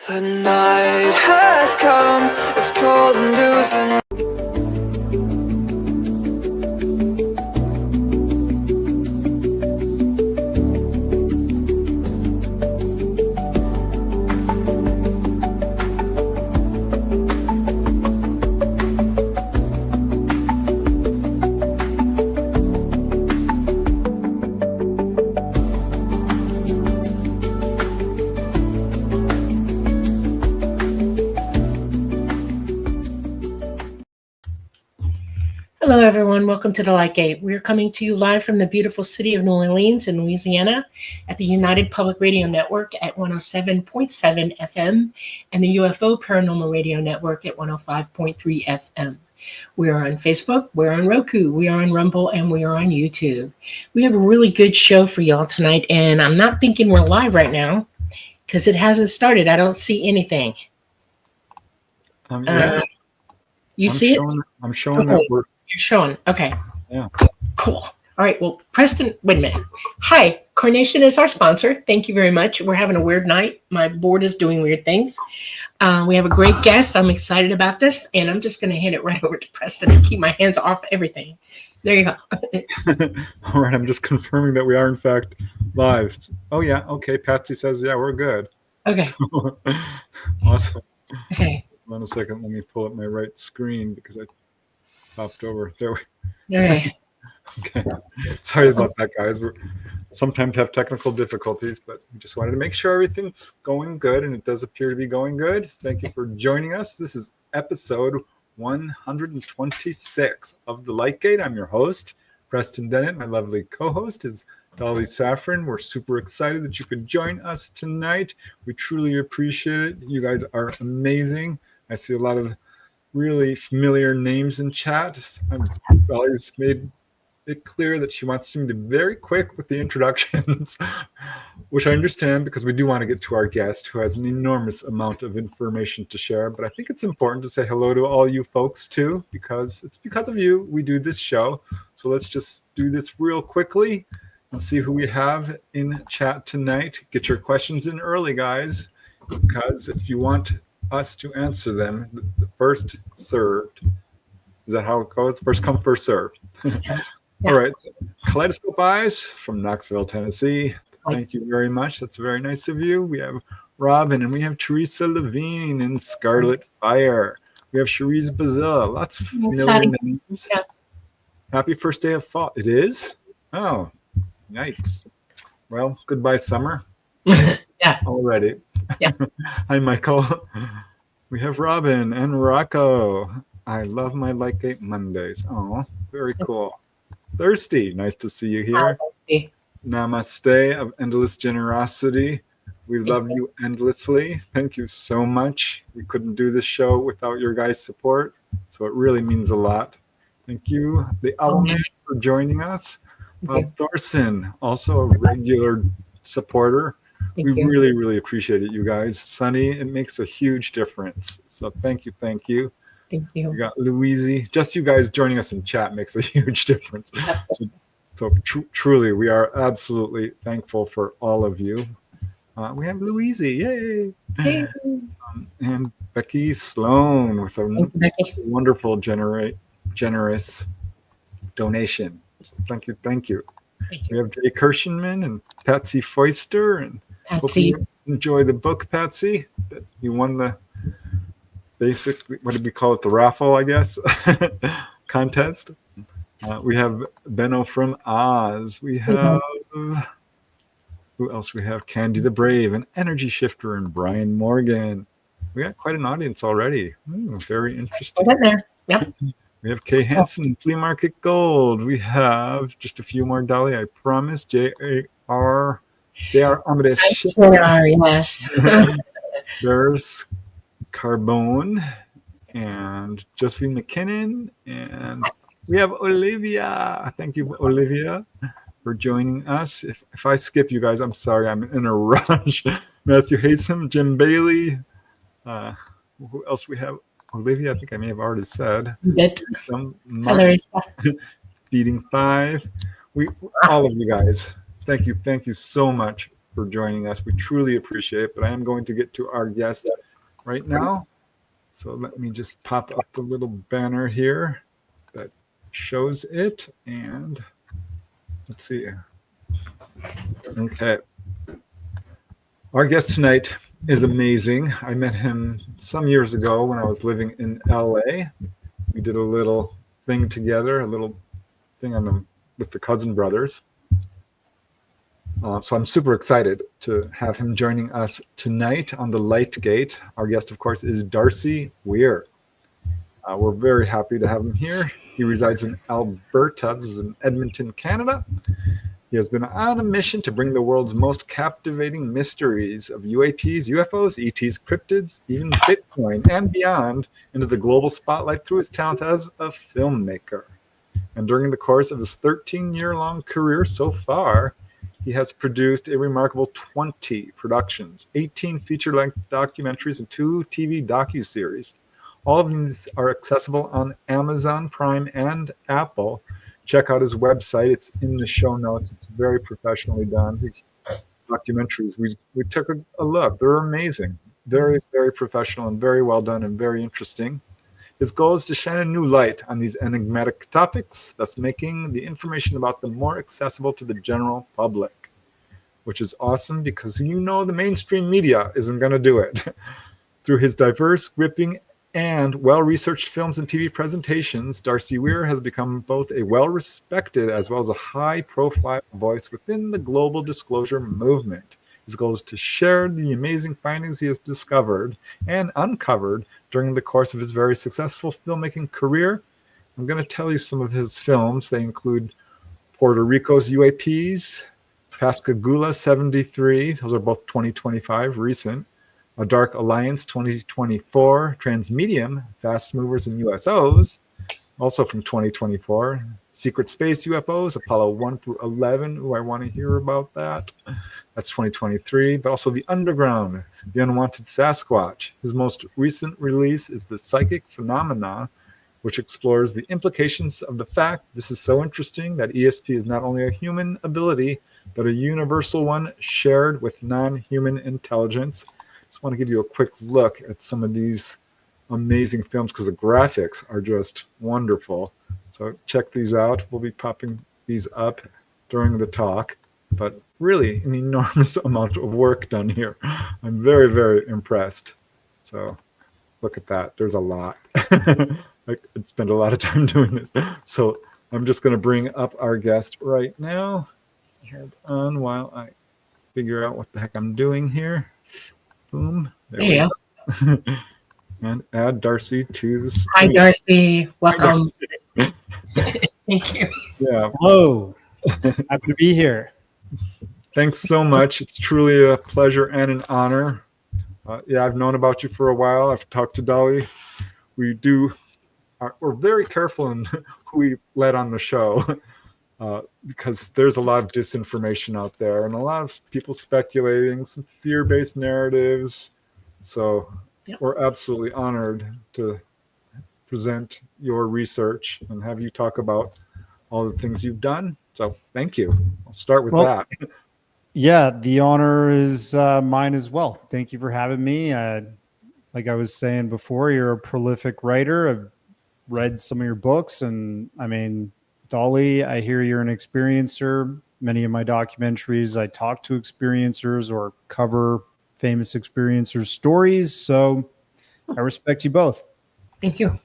The night has come, it's cold and losing. Hello, everyone. Welcome to the Light Gate. We're coming to you live from the beautiful city of New Orleans in Louisiana at the United Public Radio Network at 107.7 FM and the UFO Paranormal Radio Network at 105.3 FM. We are on Facebook, we're on Roku, we are on Rumble, and we are on YouTube. We have a really good show for y'all tonight, and I'm not thinking we're live right now because it hasn't started. I don't see anything. You see it? I'm showing that we're... You're showing. Okay. Yeah. Cool. All right. Well, Preston, wait a minute. Hi. Carnation is our sponsor. Thank you very much. We're having a weird night. My board is doing weird things. We have a great guest. I'm excited about this. And I'm just going to hand it right over to Preston and keep my hands off everything. There you go. All right. I'm just confirming that we are, in fact, live. Oh, yeah. Okay. Patsy says, yeah, we're good. Okay. So, awesome. Okay. Hold on a second. Let me pull up my right screen because I popped over. There we Okay. Okay. Sorry about that, guys. We sometimes have technical difficulties, but we just wanted to make sure everything's going good, and it does appear to be going good. Thank you for joining us. This is episode 126 of The Light Gate. I'm your host, Preston Dennett. My lovely co-host is Dolly Saffron. We're super excited that you could join us tonight. We truly appreciate it. You guys are amazing. I see a lot of really familiar names in chat. Dolly's made it clear that she wants to be very quick with the introductions, which I understand because we do want to get to our guest who has an enormous amount of information to share. But I think it's important to say hello to all you folks too, because it's because of you we do this show. So let's just do this real quickly and see who we have in chat tonight. Get your questions in early, guys, because if you want us to answer them, the first served. Is that how it goes? First come, first served. Yes. All right. Kaleidoscope Eyes from Knoxville, Tennessee. Thank you very much. That's very nice of you. We have Robin, and we have Teresa Levine and Scarlet Fire. We have Cherise Bazilla. Lots of familiar names. Yeah. Happy first day of fall. It is? Oh, yikes. Well, goodbye, summer. Yeah. Already. Yeah. Hi, Michael. We have Robin and Rocco. I love my Light Gate Mondays. Oh, very cool. Thirsty. Nice to see you here. Hi. Namaste of endless generosity. We love you endlessly. Thank you so much. We couldn't do this show without your guys' support, so it really means a lot. Thank you, the Owlman, for joining us. Thorson, also a regular supporter. We really, really appreciate it, you guys. Sunny, it makes a huge difference. So thank you, thank you. Thank you. We got Louise. Just you guys joining us in chat makes a huge difference. So truly, we are absolutely thankful for all of you. We have Louise, yay! And Becky Sloan with a wonderful, generous donation. Thank you, thank you. We have Jay Kirshenman and Patsy Foister, and hope you enjoy the book, Patsy. That you won the basically, what did we call it? The raffle, I guess, contest. We have Benno from Oz. We have, who else? We have Candy the Brave, an energy shifter, and Brian Morgan. We got quite an audience already. Very interesting. Yep. We have Kay Hansen and Flea Market Gold. We have just a few more, Dolly, I promise. J.R. Amadeus. Yes. There's Carbone and Josephine McKinnon. And we have Olivia. Thank you, Olivia, for joining us. If I skip you guys, I'm sorry. I'm in a rush. Matthew Haysom, Jim Bailey. Who else we have? Olivia, I think I may have already said. Feeding 5. All of you guys. Thank you so much for joining us. We truly appreciate it. But I am going to get to our guest right now. So let me just pop up the little banner here that shows it. And let's see. Okay. Our guest tonight is amazing. I met him some years ago when I was living in LA. We did a little thing together, a little thing with the Cousin Brothers. So I'm super excited to have him joining us tonight on the Light Gate. Our guest, of course, is Darcy Weir. We're very happy to have him here. He resides in Alberta. This is in Edmonton, Canada. He has been on a mission to bring the world's most captivating mysteries of UAPs, UFOs, ETs, cryptids, even Bitcoin, and beyond into the global spotlight through his talents as a filmmaker. And during the course of his 13-year-long career so far, he has produced a remarkable 20 productions, 18 feature-length documentaries, and 2 TV docuseries. All of these are accessible on Amazon Prime and Apple. Check out his website. It's in the show notes. It's very professionally done. His documentaries, we took a look. They're amazing. Very, very professional and very well done and very interesting. His goal is to shine a new light on these enigmatic topics, thus making the information about them more accessible to the general public, which is awesome because the mainstream media isn't going to do it. Through his diverse, gripping, and well-researched films and TV presentations, Darcy Weir has become both a well-respected as well as a high-profile voice within the global disclosure movement. His goal is to share the amazing findings he has discovered and uncovered during the course of his very successful filmmaking career. I'm going to tell you some of his films. They include Puerto Rico's UAPs, Pascagoula 73, those are both 2025 recent, A Dark Alliance 2024, Transmedium, Fast Movers and USOs, also from 2024, Secret Space UFOs, Apollo 1 through 11. I want to hear about that. That's 2023. But also The Underground, The Unwanted Sasquatch. His most recent release is The Psychic Phenomena, which explores the implications of the fact, this is so interesting, that ESP is not only a human ability, but a universal one shared with non-human intelligence. Just want to give you a quick look at some of these amazing films because the graphics are just wonderful. So check these out. We'll be popping these up during the talk, but really an enormous amount of work done here. I'm very, very impressed. So look at that. There's a lot. I could spend a lot of time doing this. So I'm just going to bring up our guest right now. Hold on while I figure out what the heck I'm doing here. Boom. There we go. And add Darcy to the screen. Hi, Darcy. Welcome. Hi, Darcy. Thank you. Yeah. Hello. Happy to be here. Thanks so much. It's truly a pleasure and an honor. I've known about you for a while. I've talked to Dolly. We're very careful in who we let on the show because there's a lot of disinformation out there and a lot of people speculating, some fear-based narratives. So we're absolutely honored to present your research and have you talk about all the things you've done. So thank you. I'll start with that. Yeah, the honor is mine as well. Thank you for having me. Like I was saying before, you're a prolific writer. I've read some of your books, and I mean, Dolly, I hear you're an experiencer. Many of my documentaries, I talk to experiencers or cover famous experiencers' stories. So I respect you both. Thank you.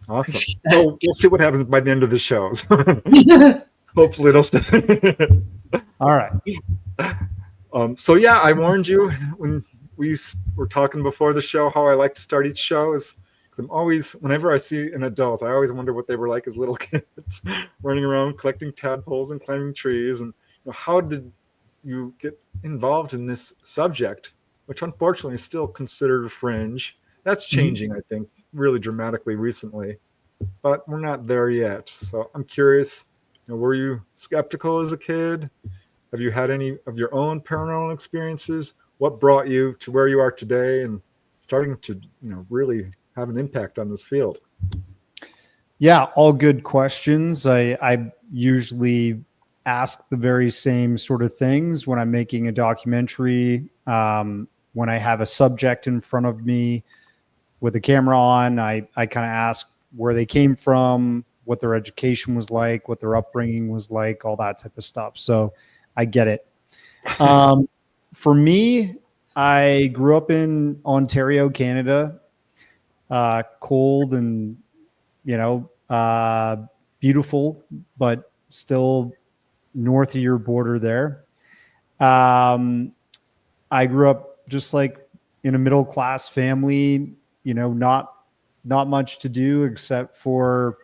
Awesome. So we'll see what happens by the end of the show. Hopefully it'll stay. All right. So yeah, I warned you when we were talking before the show how I like to start each show is because I'm always, whenever I see an adult, I always wonder what they were like as little kids, running around collecting tadpoles and climbing trees. And how did you get involved in this subject, which unfortunately is still considered a fringe? That's changing, I think, really dramatically recently, but we're not there yet. So I'm curious, were you skeptical as a kid? Have you had any of your own paranormal experiences? What brought you to where you are today and starting to, really have an impact on this field? Yeah, all good questions. I usually ask the very same sort of things when I'm making a documentary. When I have a subject in front of me with the camera on, I kind of ask where they came from, what their education was like, what their upbringing was like, all that type of stuff. So I get it. For me, I grew up in Ontario, Canada, cold and, beautiful, but still north of your border there. I grew up just like in a middle-class family, not much to do except for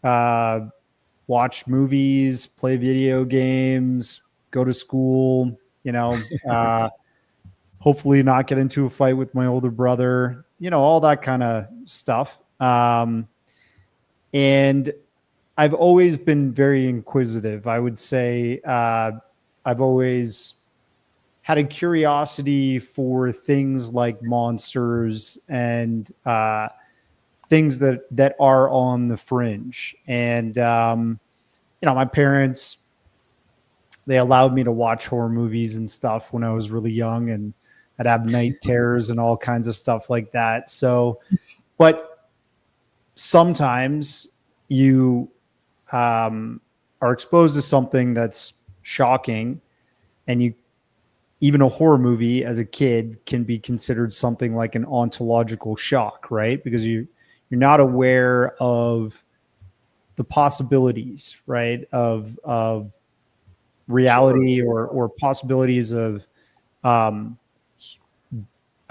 watch movies, play video games, go to school, hopefully not get into a fight with my older brother, all that kind of stuff. And I've always been very inquisitive. I would say I've always had a curiosity for things like monsters and things that are on the fringe. And, my parents, they allowed me to watch horror movies and stuff when I was really young, and I'd have night terrors and all kinds of stuff like that. So, but sometimes you are exposed to something that's shocking, and even a horror movie as a kid can be considered something like an ontological shock, right? Because you're not aware of the possibilities, right, of reality or possibilities of, I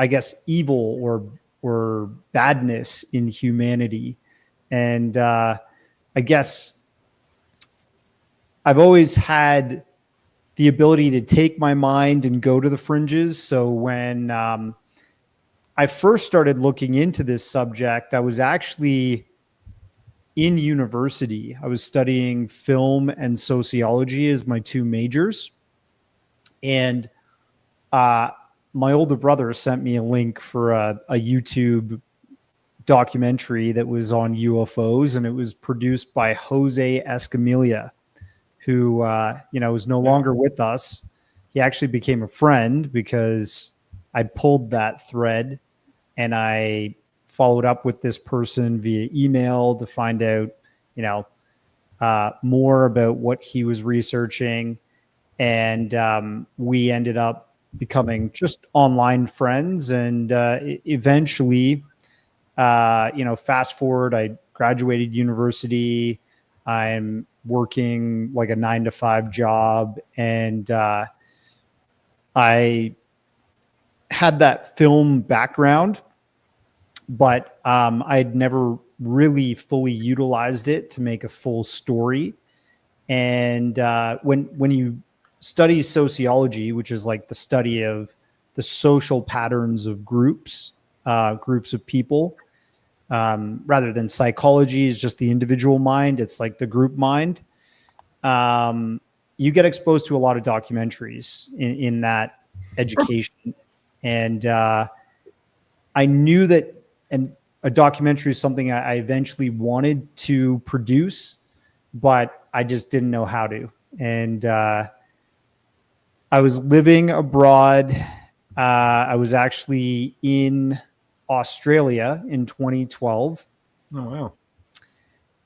guess, evil or badness in humanity. And I guess I've always had the ability to take my mind and go to the fringes. So when I first started looking into this subject, I was actually in university. I was studying film and sociology as my two majors. And my older brother sent me a link for a YouTube documentary that was on UFOs, and it was produced by Jose Escamilla, who, is no longer with us. He actually became a friend because I pulled that thread and I followed up with this person via email to find out, more about what he was researching. And we ended up becoming just online friends. And eventually, fast forward, I graduated university. I'm working like a 9-to-5 job. And I had that film background, but I'd never really fully utilized it to make a full story. And when you study sociology, which is like the study of the social patterns of groups of people, rather than psychology is just the individual mind, it's like the group mind. You get exposed to a lot of documentaries in that education. And I knew that a documentary is something I eventually wanted to produce, but I just didn't know how to. And I was living abroad. I was actually in Australia in 2012. Oh, wow.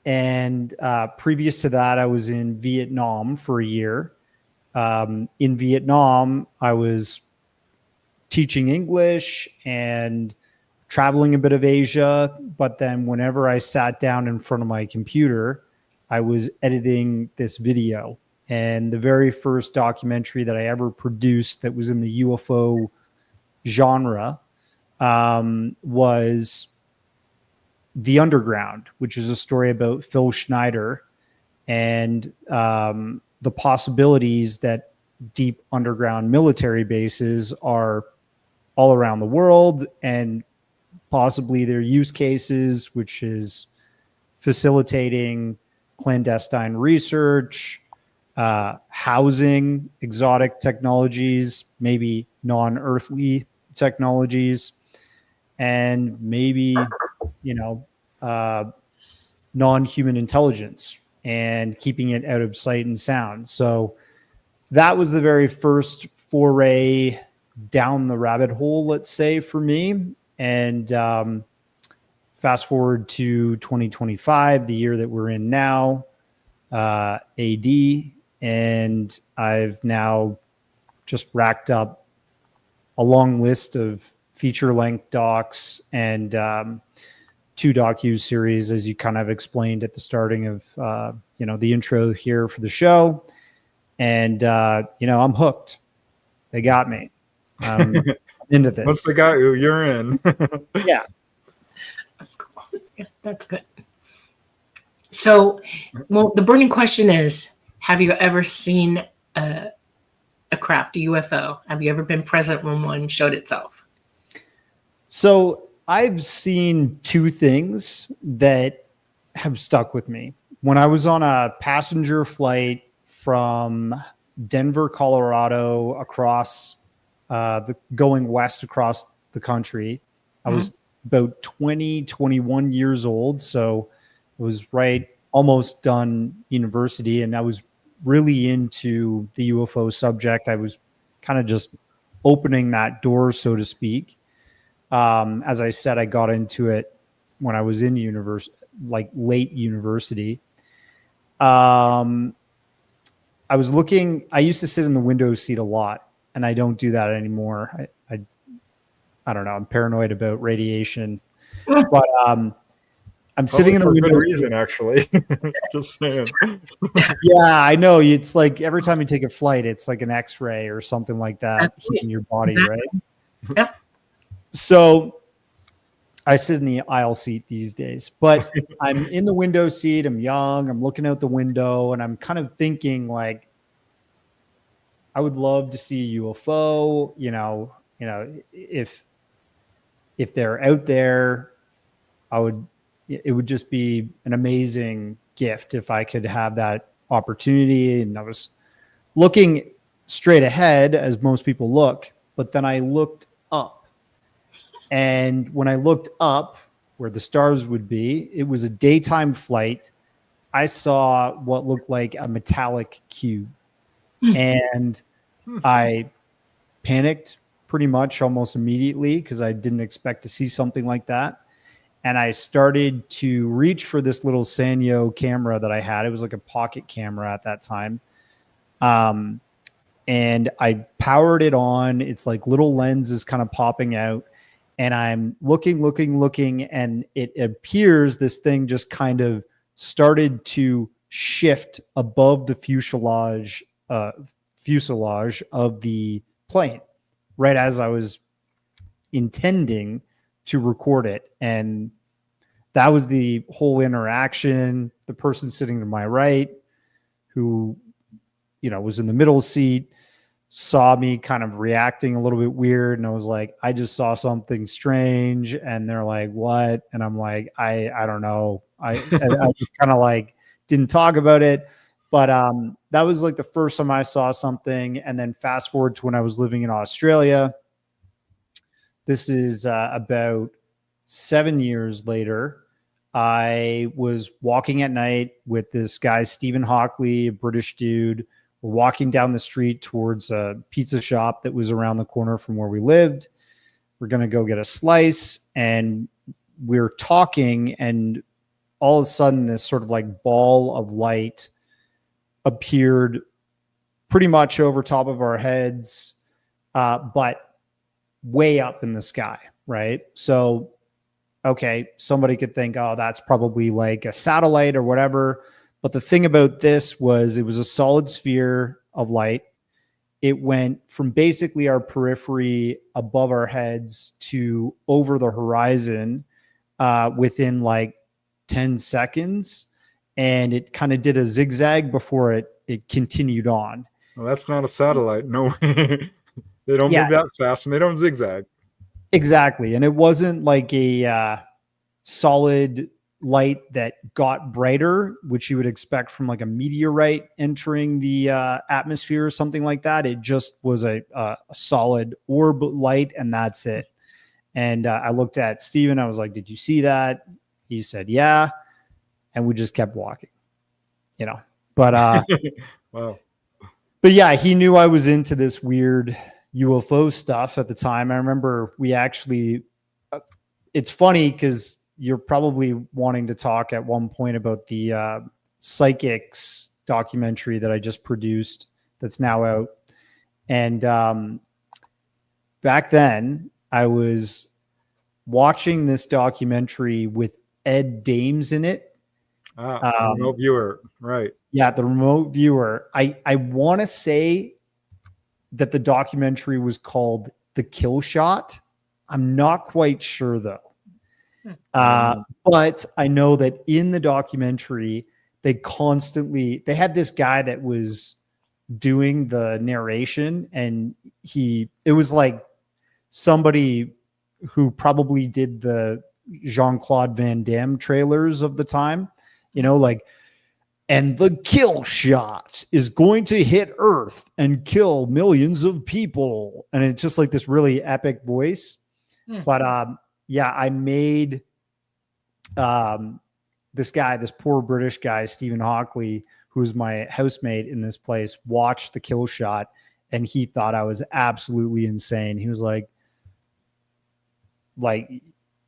And previous to that, I was in Vietnam for a year. In Vietnam, I was teaching English and traveling a bit of Asia. But then whenever I sat down in front of my computer, I was editing this video. And the very first documentary that I ever produced that was in the UFO genre was The Underground, which is a story about Phil Schneider and the possibilities that deep underground military bases are all around the world, and possibly their use cases, which is facilitating clandestine research, housing exotic technologies, maybe non-earthly technologies, and maybe, non-human intelligence and keeping it out of sight and sound. So that was the very first foray down the rabbit hole, let's say, for me. And fast forward to 2025, the year that we're in now, AD, and I've now just racked up a long list of feature-length docs and 2 docu-series, as you kind of explained at the starting of the intro here for the show. And I'm hooked. They got me. I'm into this. Once they got you, you're in. Yeah. That's cool. Yeah, that's good. So, well, the burning question is, have you ever seen a craft, a UFO? Have you ever been present when one showed itself? So I've seen 2 things that have stuck with me. When I was on a passenger flight from Denver, Colorado, across going west across the country, I was about 21 years old. So I was almost done university, and I was really into the UFO subject. I was kind of just opening that door, so to speak. As I said, I got into it when I was in late university. I used to sit in the window seat a lot, and I don't do that anymore. I don't know. I'm paranoid about radiation, but I'm sitting in the window for good reason, actually. Just saying. Yeah, I know. It's like every time you take a flight, it's like an X-ray or something like that hitting your body, exactly. Right? Yeah. So I sit in the aisle seat these days, but I'm in the window seat. I'm young. I'm looking out the window, and I'm kind of thinking like, I would love to see a UFO. If they're out there, it would just be an amazing gift if I could have that opportunity. And I was looking straight ahead, as most people look, but then I looked up. And when I looked up where the stars would be, it was a daytime flight. I saw what looked like a metallic cube. And I panicked pretty much almost immediately because I didn't expect to see something like that. And I started to reach for this little Sanyo camera that I had. It was like a pocket camera at that time. And I powered it on. It's like little lenses kind of popping out. And I'm looking, and it appears this thing just kind of started to shift above the fuselage of the plane, right as I was intending to record it. And that was the whole interaction. The person sitting to my right, who, was in the middle seat, saw me kind of reacting a little bit weird. And I was like, I just saw something strange. And they're like, what? And I'm like, I don't know. I just kind of like didn't talk about it. But that was like the first time I saw something. And then fast forward to when I was living in Australia. This is about 7 years later. I was walking at night with this guy, Stephen Hockley, a British dude. We're walking down the street towards a pizza shop that was around the corner from where we lived. We're going to go get a slice, and we're talking, and all of a sudden this sort of like ball of light appeared pretty much over top of our heads, but way up in the sky, right? So, okay, somebody could think, oh, that's probably like a satellite or whatever. But the thing about this was it was a solid sphere of light. It went from basically our periphery above our heads to over the horizon within like 10 seconds. And it kind of did a zigzag before it continued on. Well, that's not a satellite. No way. They don't move that fast, and they don't zigzag. Exactly. And it wasn't like a solid light that got brighter, which you would expect from like a meteorite entering the atmosphere or something like that. It just was a solid orb light, and that's it. And I looked at Steven. I was like, did you see that? He said, yeah. And we just kept walking. you know, but Wow. but yeah, he knew I was into this weird UFO stuff at the time. I remember we actually, it's funny because you're probably wanting to talk at one point about the psychics documentary that I just produced that's now out. And back then I was watching this documentary with Ed Dames in it. Remote viewer, right? Yeah, the remote viewer. I want to say that the documentary was called The Kill Shot. I'm not quite sure though. But I know that in the documentary, they had this guy that was doing the narration, and it was like somebody who probably did the Jean-Claude Van Damme trailers of the time, you know, like, and the kill shot is going to hit Earth and kill millions of people. And it's just like this really epic voice. But yeah, I made this poor British guy, Stephen Hockley, who was my housemate in this place, watch the kill shot, and he thought I was absolutely insane. He was like,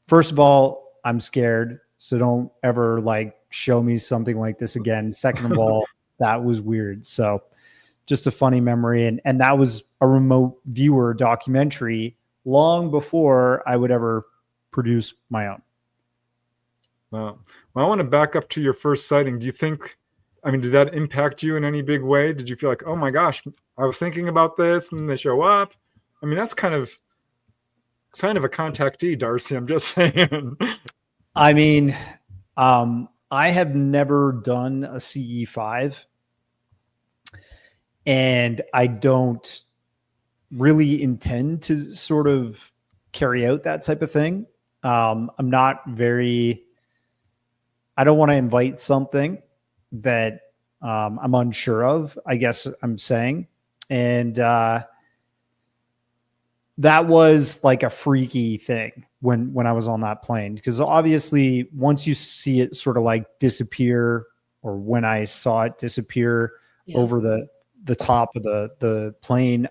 first of all, I'm scared, so don't ever like show me something like this again. Second of all, that was weird. So just a funny memory. And that was a remote viewer documentary long before I would ever produce my own. Wow. Well, I want to back up to your first sighting. Do you think, I mean, did that impact you in any big way? Did you feel like, oh my gosh, I was thinking about this and they show up? I mean, that's kind of a contactee, Darcy. I'm just saying. I mean, I have never done a CE5, and I don't really intend to sort of carry out that type of thing. I'm not very, I don't want to invite something that I'm unsure of, I guess I'm saying. And that was like a freaky thing when I was on that plane, because obviously once you see it sort of like disappear, or when I saw it disappear over the top of the plane,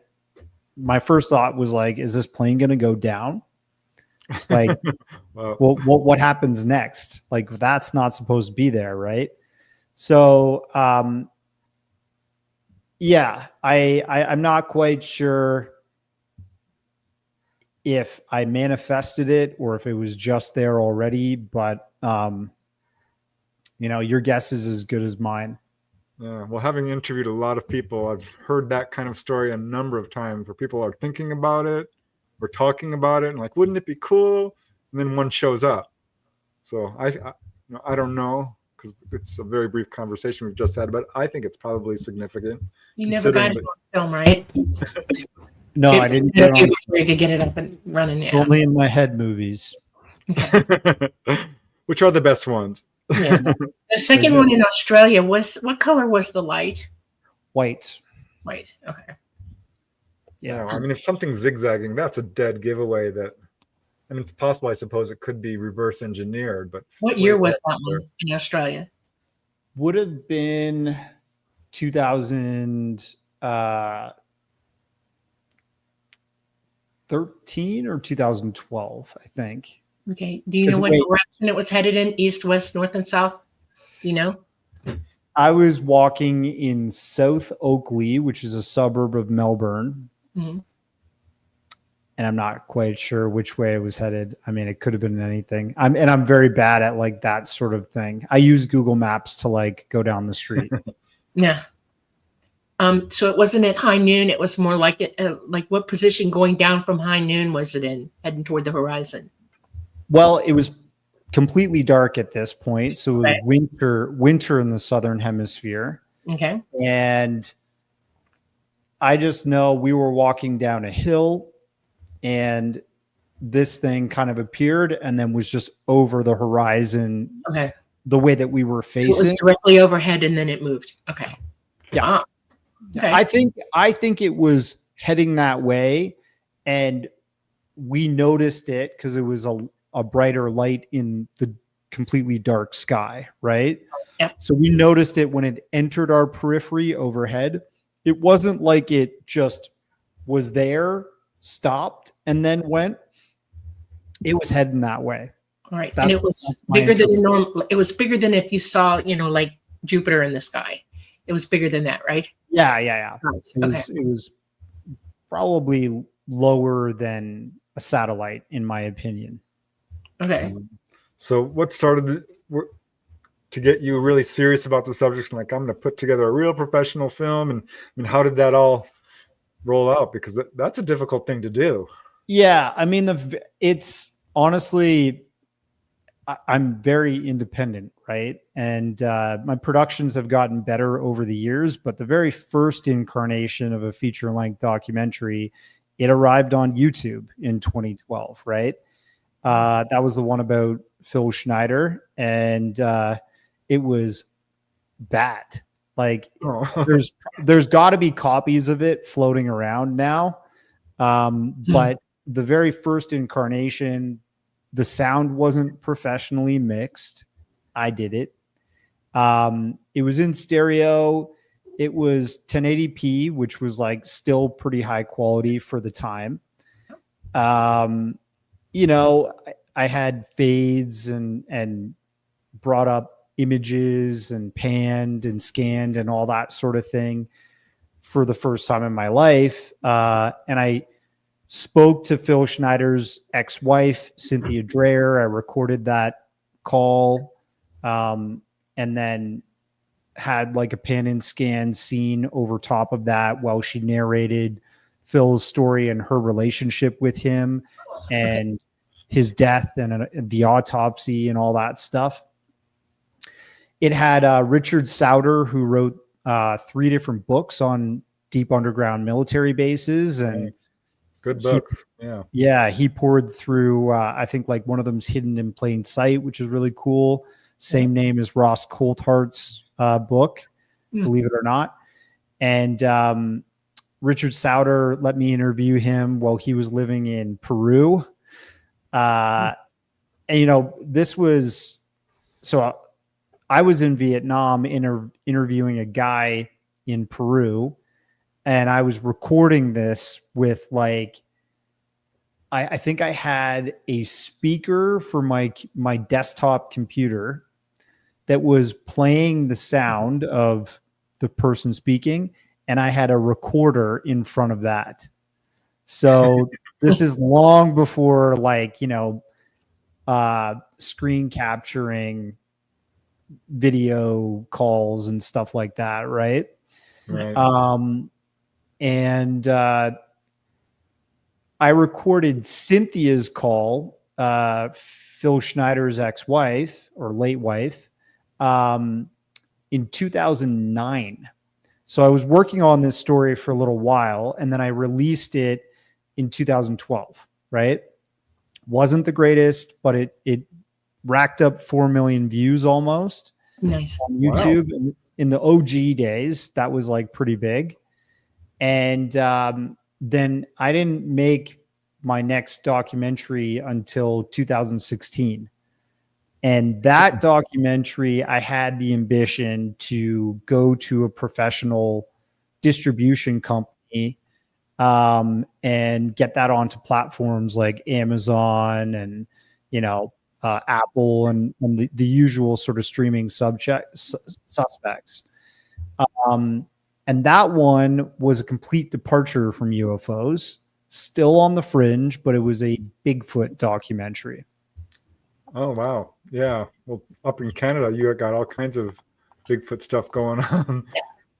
my first thought was like, is this plane going to go down? Like, well, what happens next? Like, that's not supposed to be there, right? So, yeah, I'm not quite sure if I manifested it or if it was just there already, but you know, your guess is as good as mine. Yeah, well, having interviewed a lot of people, I've heard that kind of story a number of times where people are thinking about it or talking about it and like, wouldn't it be cool? And then one shows up. So I don't know, because it's a very brief conversation we've just had, but I think it's probably significant. You never got it on film, right? No, I didn't. Before you could get it up and running. Yeah. Only in my head movies. Okay. Which are the best ones? Yeah. The second one in Australia was, what color was the light? White. White. Okay. Yeah. I mean, if something's zigzagging, that's a dead giveaway. That, I mean, it's possible, I suppose, it could be reverse engineered. But what year was that one in Australia? Would have been 2013 or 2012, I think. Okay. Do you know what direction it was headed in? East, west, north, and south? You know? I was walking in South Oakley, which is a suburb of Melbourne. Mm-hmm. And I'm not quite sure which way it was headed. I mean, it could have been anything. I'm very bad at like that sort of thing. I use Google Maps to like go down the street. Yeah. So it wasn't at high noon. It was more like like what position going down from high noon was it in, heading toward the horizon? Well, it was completely dark at this point. So it was winter in the Southern Hemisphere. Okay. And I just know we were walking down a hill and this thing kind of appeared and then was just over the horizon. Okay. The way that we were facing. So it was directly overhead and then it moved. Okay. Yeah. Wow. Okay. I think it was heading that way, and we noticed it because it was a brighter light in the completely dark sky, right? Yep. So we noticed it when it entered our periphery overhead. It wasn't like it just was there, stopped, and then went. It was heading that way. All right. That's- And it was that's my bigger than interpretation. normal. It was bigger than if you saw, like Jupiter in the sky. It was bigger than that, right? Yeah. Nice. It was probably lower than a satellite, in my opinion. Okay. So what started to get you really serious about the subject? Like, I'm going to put together a real professional film. And I mean, how did that all roll out? Because that's a difficult thing to do. Yeah. I mean, it's honestly, I'm very independent, right? And my productions have gotten better over the years, but the very first incarnation of a feature-length documentary, it arrived on YouTube in 2012, right? That was the one about Phil Schneider, and it was bad. Like, there's got to be copies of it floating around now, but the very first incarnation, the sound wasn't professionally mixed. I did it. It was in stereo. It was 1080p, which was like still pretty high quality for the time. I had fades and brought up images and panned and scanned and all that sort of thing for the first time in my life. And I spoke to Phil Schneider's ex-wife, Cynthia Dreyer. I recorded that call, and then had like a pan and scan scene over top of that while she narrated Phil's story and her relationship with him and his death and the autopsy and all that stuff. It had Richard Sauter, who wrote 3 different books on deep underground military bases, and good books. He poured through, I think like one of them's Hidden in Plain Sight, which is really cool. Same name as Ross Coulthart's book, believe it or not. And Richard Sauter let me interview him while he was living in Peru. And, this was, so I was in Vietnam interviewing a guy in Peru, and I was recording this with like, I think I had a speaker for my desktop computer that was playing the sound of the person speaking, and I had a recorder in front of that. So this is long before screen capturing video calls and stuff like that, right? And I recorded Cynthia's call, Phil Schneider's ex-wife or late wife, in 2009. So I was working on this story for a little while, and then I released it in 2012, right? Wasn't the greatest, but it racked up 4 million views almost. Nice. On YouTube. Wow. In the OG days, that was like pretty big. And then I didn't make my next documentary until 2016. And that documentary, I had the ambition to go to a professional distribution company and get that onto platforms like Amazon and, Apple and the usual sort of streaming suspects. And that one was a complete departure from UFOs, still on the fringe, but it was a Bigfoot documentary. Oh, wow. Yeah. Well, up in Canada, you got all kinds of Bigfoot stuff going on.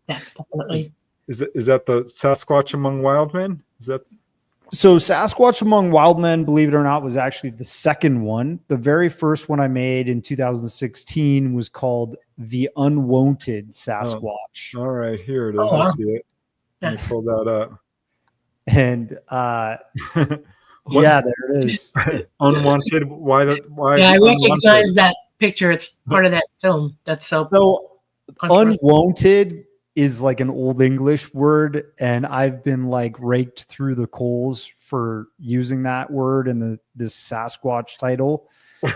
Yeah, definitely. Is that the Sasquatch Among Wild Men? Is that? So Sasquatch Among Wild Men, believe it or not, was actually the second one. The very first one I made in 2016 was called The Unwanted Sasquatch. Oh, all right, here it is. Oh, wow. I see it. Let me pull that up. And yeah, there it is. Unwanted. Why? Yeah, I recognize that picture. It's part of that film. That's so unwanted is like an old English word, and I've been like raked through the coals for using that word in this Sasquatch title.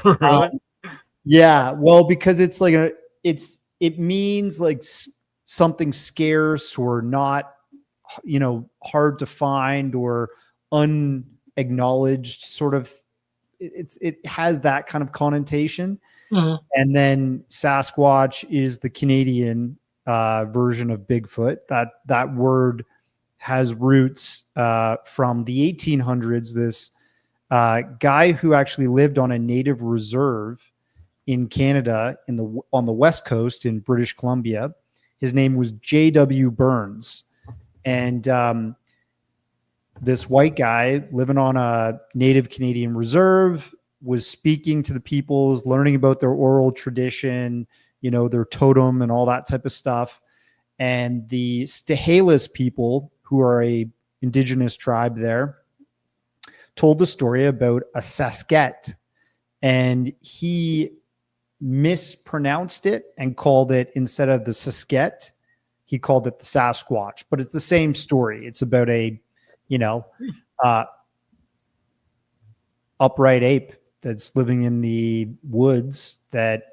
Really? Yeah, well, because it's like it means like something scarce or not, hard to find or unacknowledged sort of. It has that kind of connotation. Mhm. And then Sasquatch is the Canadian version of Bigfoot. That word has roots from the 1800s. This guy who actually lived on a native reserve in Canada on the West Coast in British Columbia. His name was J.W. Burns. And this white guy living on a native Canadian reserve was speaking to the peoples, learning about their oral tradition, their totem and all that type of stuff. And the Stahelis people, who are a indigenous tribe there, told the story about a Sasquatch, and he mispronounced it and called it, instead of the Sasquatch, he called it the Sasquatch. But it's the same story. It's about a upright ape that's living in the woods that,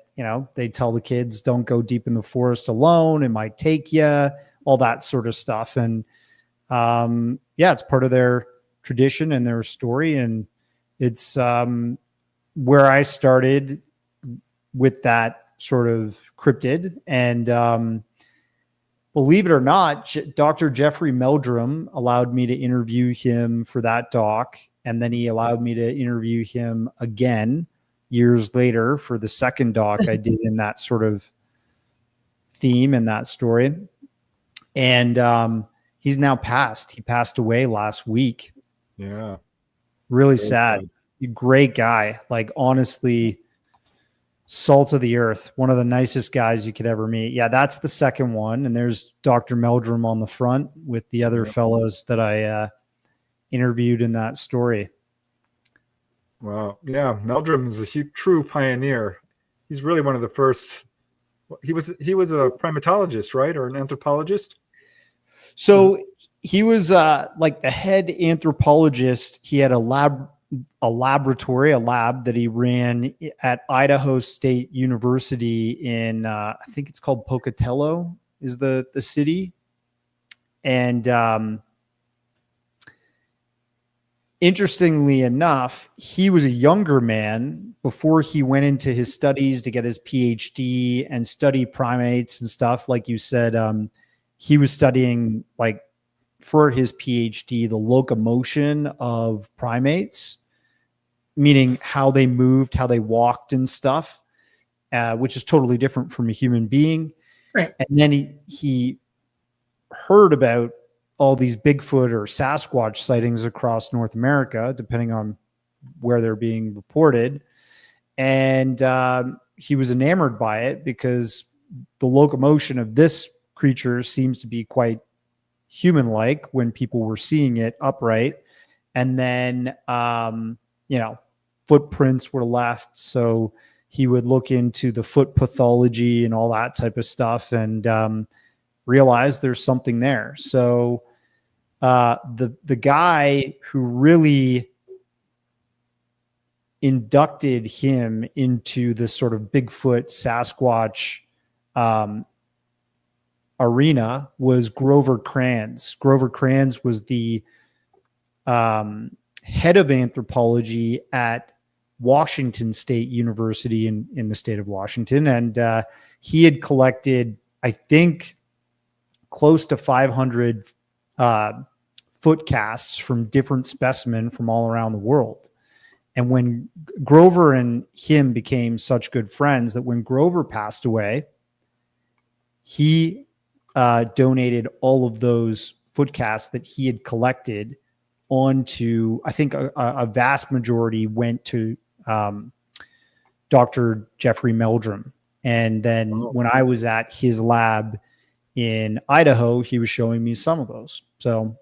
they tell the kids, don't go deep in the forest alone. It might take you, all that sort of stuff. And it's part of their tradition and their story. And it's where I started with that sort of cryptid. And believe it or not, Dr. Jeffrey Meldrum allowed me to interview him for that doc. And then he allowed me to interview him again years later for the second doc I did in that sort of theme and that story. And he's now passed. He passed away last week. Yeah. Really sad. Great guy. Like, honestly, salt of the earth. One of the nicest guys you could ever meet. Yeah, that's the second one. And there's Dr. Meldrum on the front with the other fellows that I interviewed in that story. Wow. Yeah. Meldrum is a true pioneer. He's really one of the first. He was a primatologist, right? Or an anthropologist? So he was like the head anthropologist. He had a lab that he ran at Idaho State University in, I think it's called Pocatello is the city. And interestingly enough, he was a younger man before he went into his studies to get his PhD and study primates and stuff. Like you said, he was studying, like, for his PhD, the locomotion of primates, meaning how they moved, how they walked and stuff, which is totally different from a human being. Right. And then he heard about all these Bigfoot or Sasquatch sightings across North America, depending on where they're being reported. And he was enamored by it because the locomotion of this creature seems to be quite human-like when people were seeing it upright. And then, footprints were left. So he would look into the foot pathology and all that type of stuff and realize there's something there. So the guy who really inducted him into this sort of Bigfoot Sasquatch arena was Grover Kranz. Grover Kranz was the head of anthropology at Washington State University in the state of Washington. And he had collected, I think, close to 500 foot casts from different specimens from all around the world. And when Grover and him became such good friends that when Grover passed away, he donated all of those foot casts that he had collected onto, I think a vast majority went to Dr. Jeffrey Meldrum. And then when I was at his lab in Idaho, he was showing me some of those. So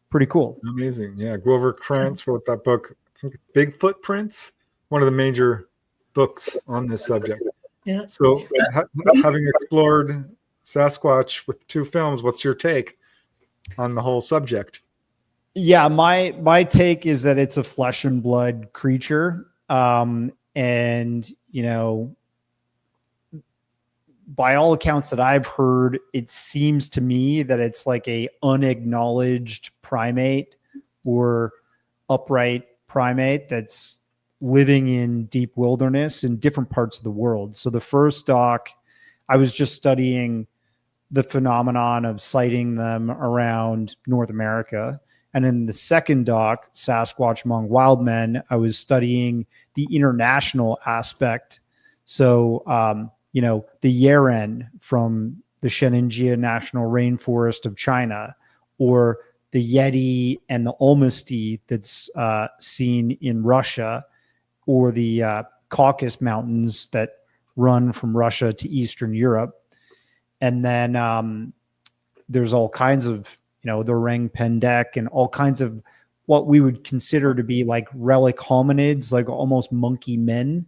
pretty cool. Amazing. Yeah. Grover Krantz wrote that book, I think, Bigfoot Prints, one of the major books on this subject. Yeah. So having explored Sasquatch with 2 films, what's your take on the whole subject? Yeah, my take is that it's a flesh and blood creature. And you know, by all accounts that I've heard, it seems to me that it's like a unacknowledged primate or upright primate that's living in deep wilderness in different parts of the world. So the first doc, I was just studying the phenomenon of sighting them around North America. And in the second doc, Sasquatch Among Wild Men, I was studying the international aspect. So, you know, the Yeren from the Sheninjia National Rainforest of China, or the Yeti and the Olmsted that's seen in Russia, or the Caucasus Mountains that run from Russia to Eastern Europe. And then there's all kinds of, you know, the Orang Pendek and all kinds of what we would consider to be like relic hominids, like almost monkey men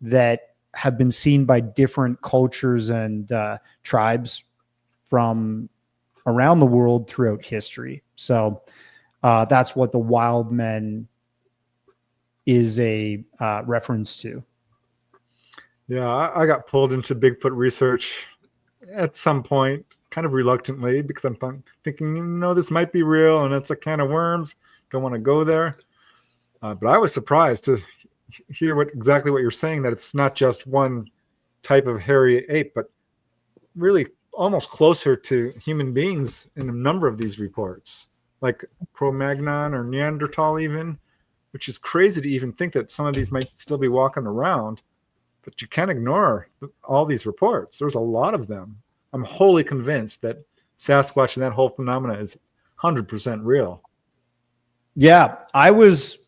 that have been seen by different cultures and tribes from around the world throughout history. So that's what the wild men is a reference to. Yeah, I got pulled into Bigfoot research at some point, kind of reluctantly, because I'm thinking, you know, this might be real and it's a can of worms. Don't want to go there. But I was surprised to hear exactly what you're saying, that it's not just one type of hairy ape, but really almost closer to human beings in a number of these reports, like Cro-Magnon or Neanderthal even, which is crazy to even think that some of these might still be walking around. But you can't ignore all these reports. There's a lot of them. I'm wholly convinced that Sasquatch and that whole phenomena is 100% real. Yeah, I was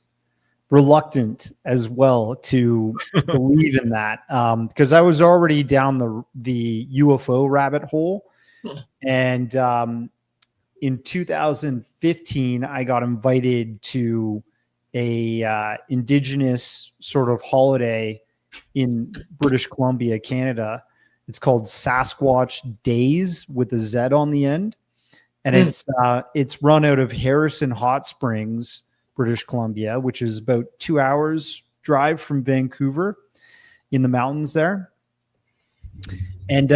reluctant as well to believe in that because I was already down the UFO rabbit hole. And in 2015, I got invited to a indigenous sort of holiday in British Columbia, Canada. It's called Sasquatch Days with a Z on the end. And it's run out of Harrison Hot Springs, British Columbia, which is about 2 hours drive from Vancouver in the mountains there. And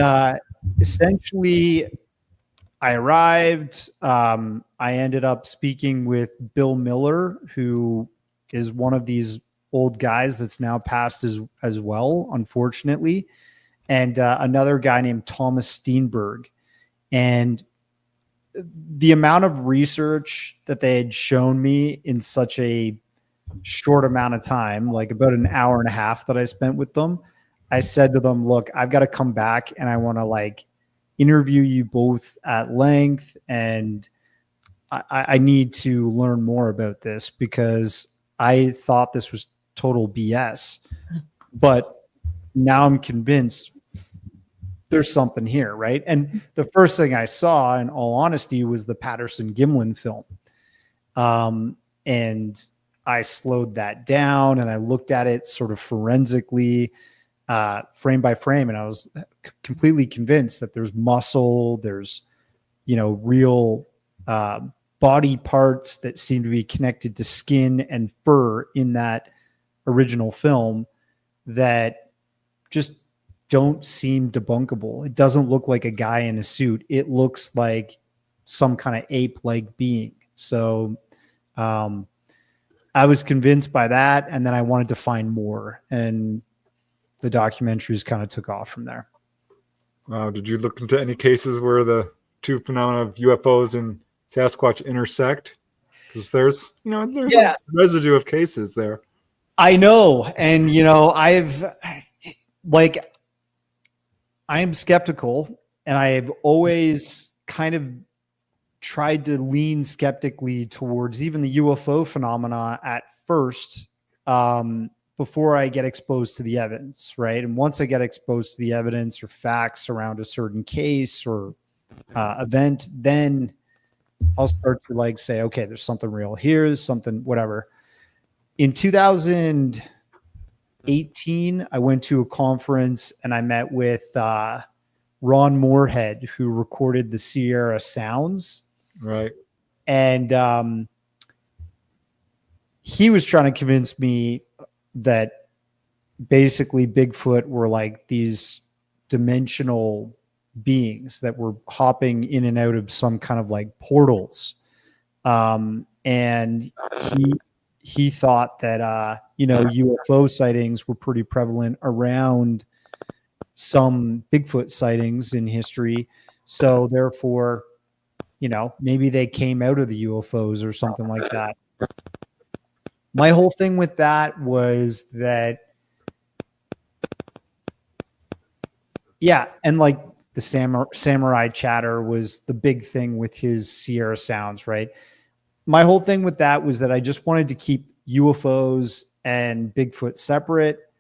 essentially I arrived, I ended up speaking with Bill Miller, who is one of these old guys that's now passed as well, unfortunately, and another guy named Thomas Steenberg. And the amount of research that they had shown me in such a short amount of time, like about an hour and a half that I spent with them, I said to them, look, I've got to come back and I want to like interview you both at length. And I need to learn more about this because I thought this was total BS, but now I'm convinced there's something here, right? And the first thing I saw, in all honesty, was the Patterson-Gimlin film. And I slowed that down and I looked at it sort of forensically, frame by frame, and I was completely convinced that there's muscle, there's, you know, real body parts that seem to be connected to skin and fur in that original film that just don't seem debunkable. It doesn't look like a guy in a suit. It looks like some kind of ape-like being. So I was convinced by that, and then I wanted to find more, and the documentaries kind of took off from there. Did you look into any cases where the two phenomena of UFOs and Sasquatch intersect? Because there's a residue of cases there. I know. And, you know, I am skeptical, and I've always kind of tried to lean skeptically towards even the UFO phenomena at first, before I get exposed to the evidence, right? And once I get exposed to the evidence or facts around a certain case or event, then I'll start to like say, okay, there's something real here, there's something, whatever. In 2018, I went to a conference and I met with Ron Moorhead, who recorded the Sierra Sounds. Right. And he was trying to convince me that basically Bigfoot were like these dimensional beings that were hopping in and out of some kind of like portals. And he thought that, UFO sightings were pretty prevalent around some Bigfoot sightings in history. So therefore, maybe they came out of the UFOs or something like that. My whole thing with that was that, and like the samurai chatter was the big thing with his Sierra Sounds, right? My whole thing with that was that I just wanted to keep UFOs and Bigfoot separate.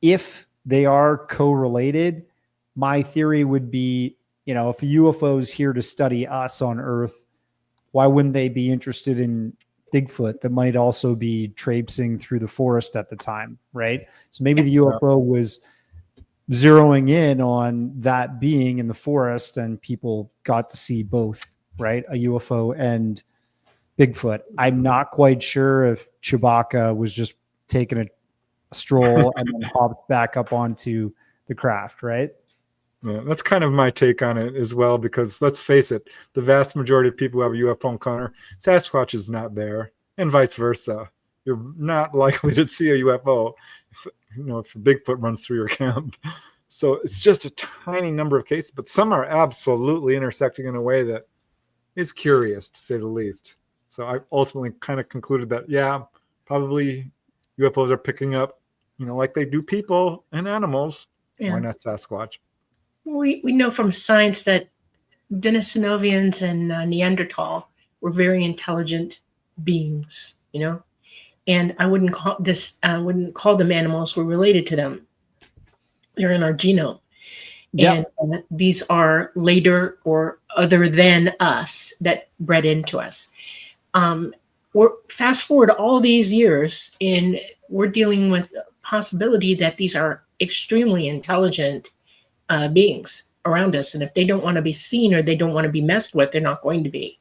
If they are correlated, my theory would be, if a UFO is here to study us on Earth, why wouldn't they be interested in Bigfoot that might also be traipsing through the forest at the time, right? So maybe the UFO was zeroing in on that being in the forest and people got to see both, right? A UFO and Bigfoot. I'm not quite sure if Chewbacca was just taking a stroll and then hopped back up onto the craft, right? Yeah, that's kind of my take on it as well, because let's face it, the vast majority of people who have a UFO encounter, Sasquatch is not there, and vice versa. You're not likely to see a UFO if Bigfoot runs through your camp. So it's just a tiny number of cases, but some are absolutely intersecting in a way that is curious, to say the least. So I ultimately kind of concluded that, probably UFOs are picking up, like they do people and animals. Yeah. Why not Sasquatch? We know from science that Denisovans and Neanderthal were very intelligent beings, and I wouldn't call them animals. We're related to them. They're in our genome. Yep. And these are later or other than us that bred into us. We're fast forward all these years, and we're dealing with a possibility that these are extremely intelligent beings around us. And if they don't want to be seen or they don't want to be messed with, they're not going to be.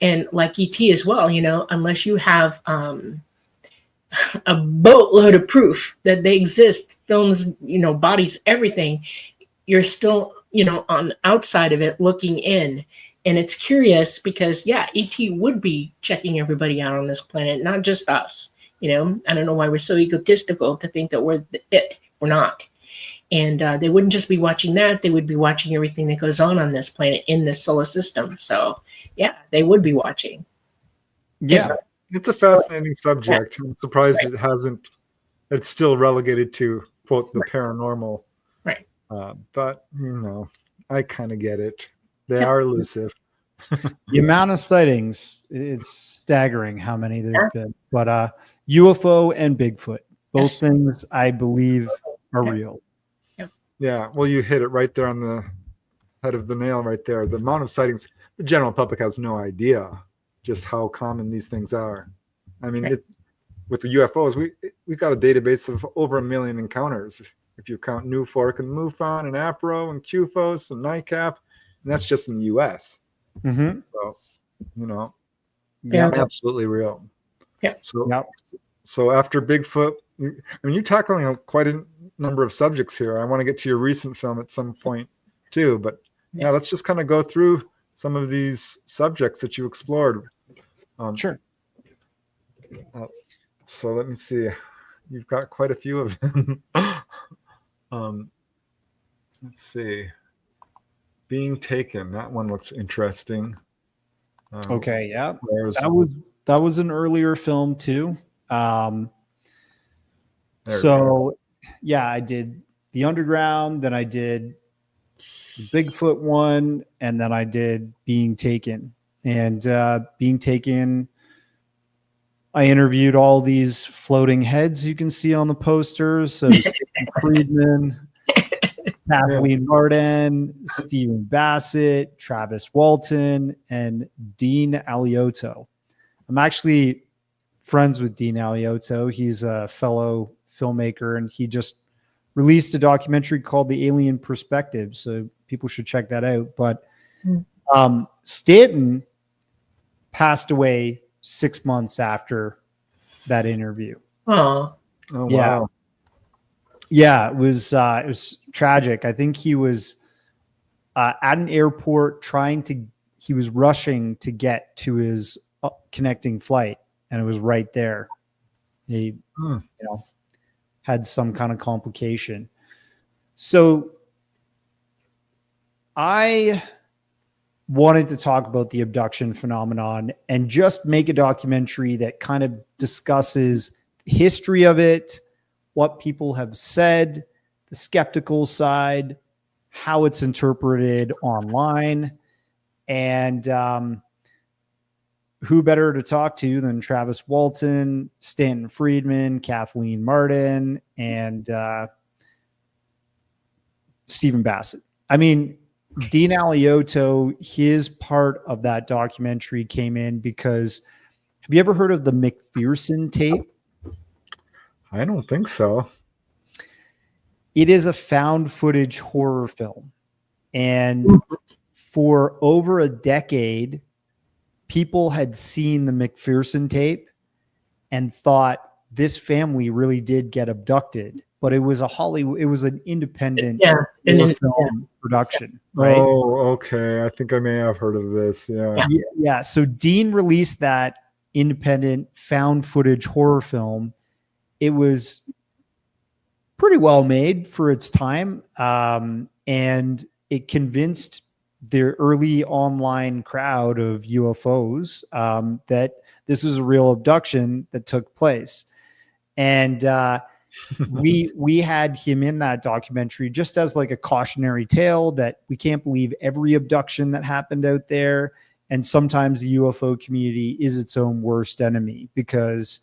And like ET as well, unless you have a boatload of proof that they exist, films, bodies, everything, you're still, on outside of it looking in. And it's curious because, ET would be checking everybody out on this planet, not just us. I don't know why we're so egotistical to think that we're it. We're not. And they wouldn't just be watching that. They would be watching everything that goes on this planet in this solar system. So, they would be watching. Yeah. It's a fascinating subject. I'm surprised it's still relegated to, quote, the paranormal. Right. But, I kind of get it. They are elusive. The amount of sightings, it's staggering how many there's been. But UFO and Bigfoot, both things I believe are real. Yeah, well, you hit it right there on the head of the nail right there. The amount of sightings, the general public has no idea just how common these things are. I mean, with the UFOs, we've got a database of over 1 million encounters. If you count Newfork and MUFON and APRO and QFOS and NICAP, and that's just in the U.S. Mm-hmm. So, absolutely real. Yeah. So after Bigfoot, you're tackling quite a number of subjects here. I want to get to your recent film at some point too, but let's just kind of go through some of these subjects that you explored. Sure. So let me see. You've got quite a few of them. Let's see. Being Taken. That one looks interesting. Okay, yeah. That was an earlier film too. I did The Underground, then I did the Bigfoot one, and then I did Being Taken. And Being Taken, I interviewed all these floating heads you can see on the posters. So Stephen Friedman, Kathleen Marden, Stephen Bassett, Travis Walton, and Dean Aliotto. I'm actually friends with Dean Aliotto. He's a fellow filmmaker, and he just released a documentary called The Alien Perspective. So people should check that out. But Stanton passed away 6 months after that interview. Oh, wow. Yeah, it was tragic. I think he was at an airport he was rushing to get to his connecting flight, and it was right there. He had some kind of complication. So I wanted to talk about the abduction phenomenon and just make a documentary that kind of discusses the history of it, what people have said, the skeptical side, how it's interpreted online, and who better to talk to than Travis Walton, Stanton Friedman, Kathleen Martin, and Stephen Bassett. I mean, Dean Alioto, his part of that documentary came in because, have you ever heard of the McPherson tape? I don't think so. It is a found footage horror film. And for over a decade, people had seen the McPherson tape and thought this family really did get abducted. But it was it was an independent film production, right? Oh, okay. I think I may have heard of this. Yeah. So Dean released that independent found footage horror film. It was pretty well made for its time. And it convinced the early online crowd of UFOs that this was a real abduction that took place. And we had him in that documentary just as like a cautionary tale that we can't believe every abduction that happened out there. And sometimes the UFO community is its own worst enemy because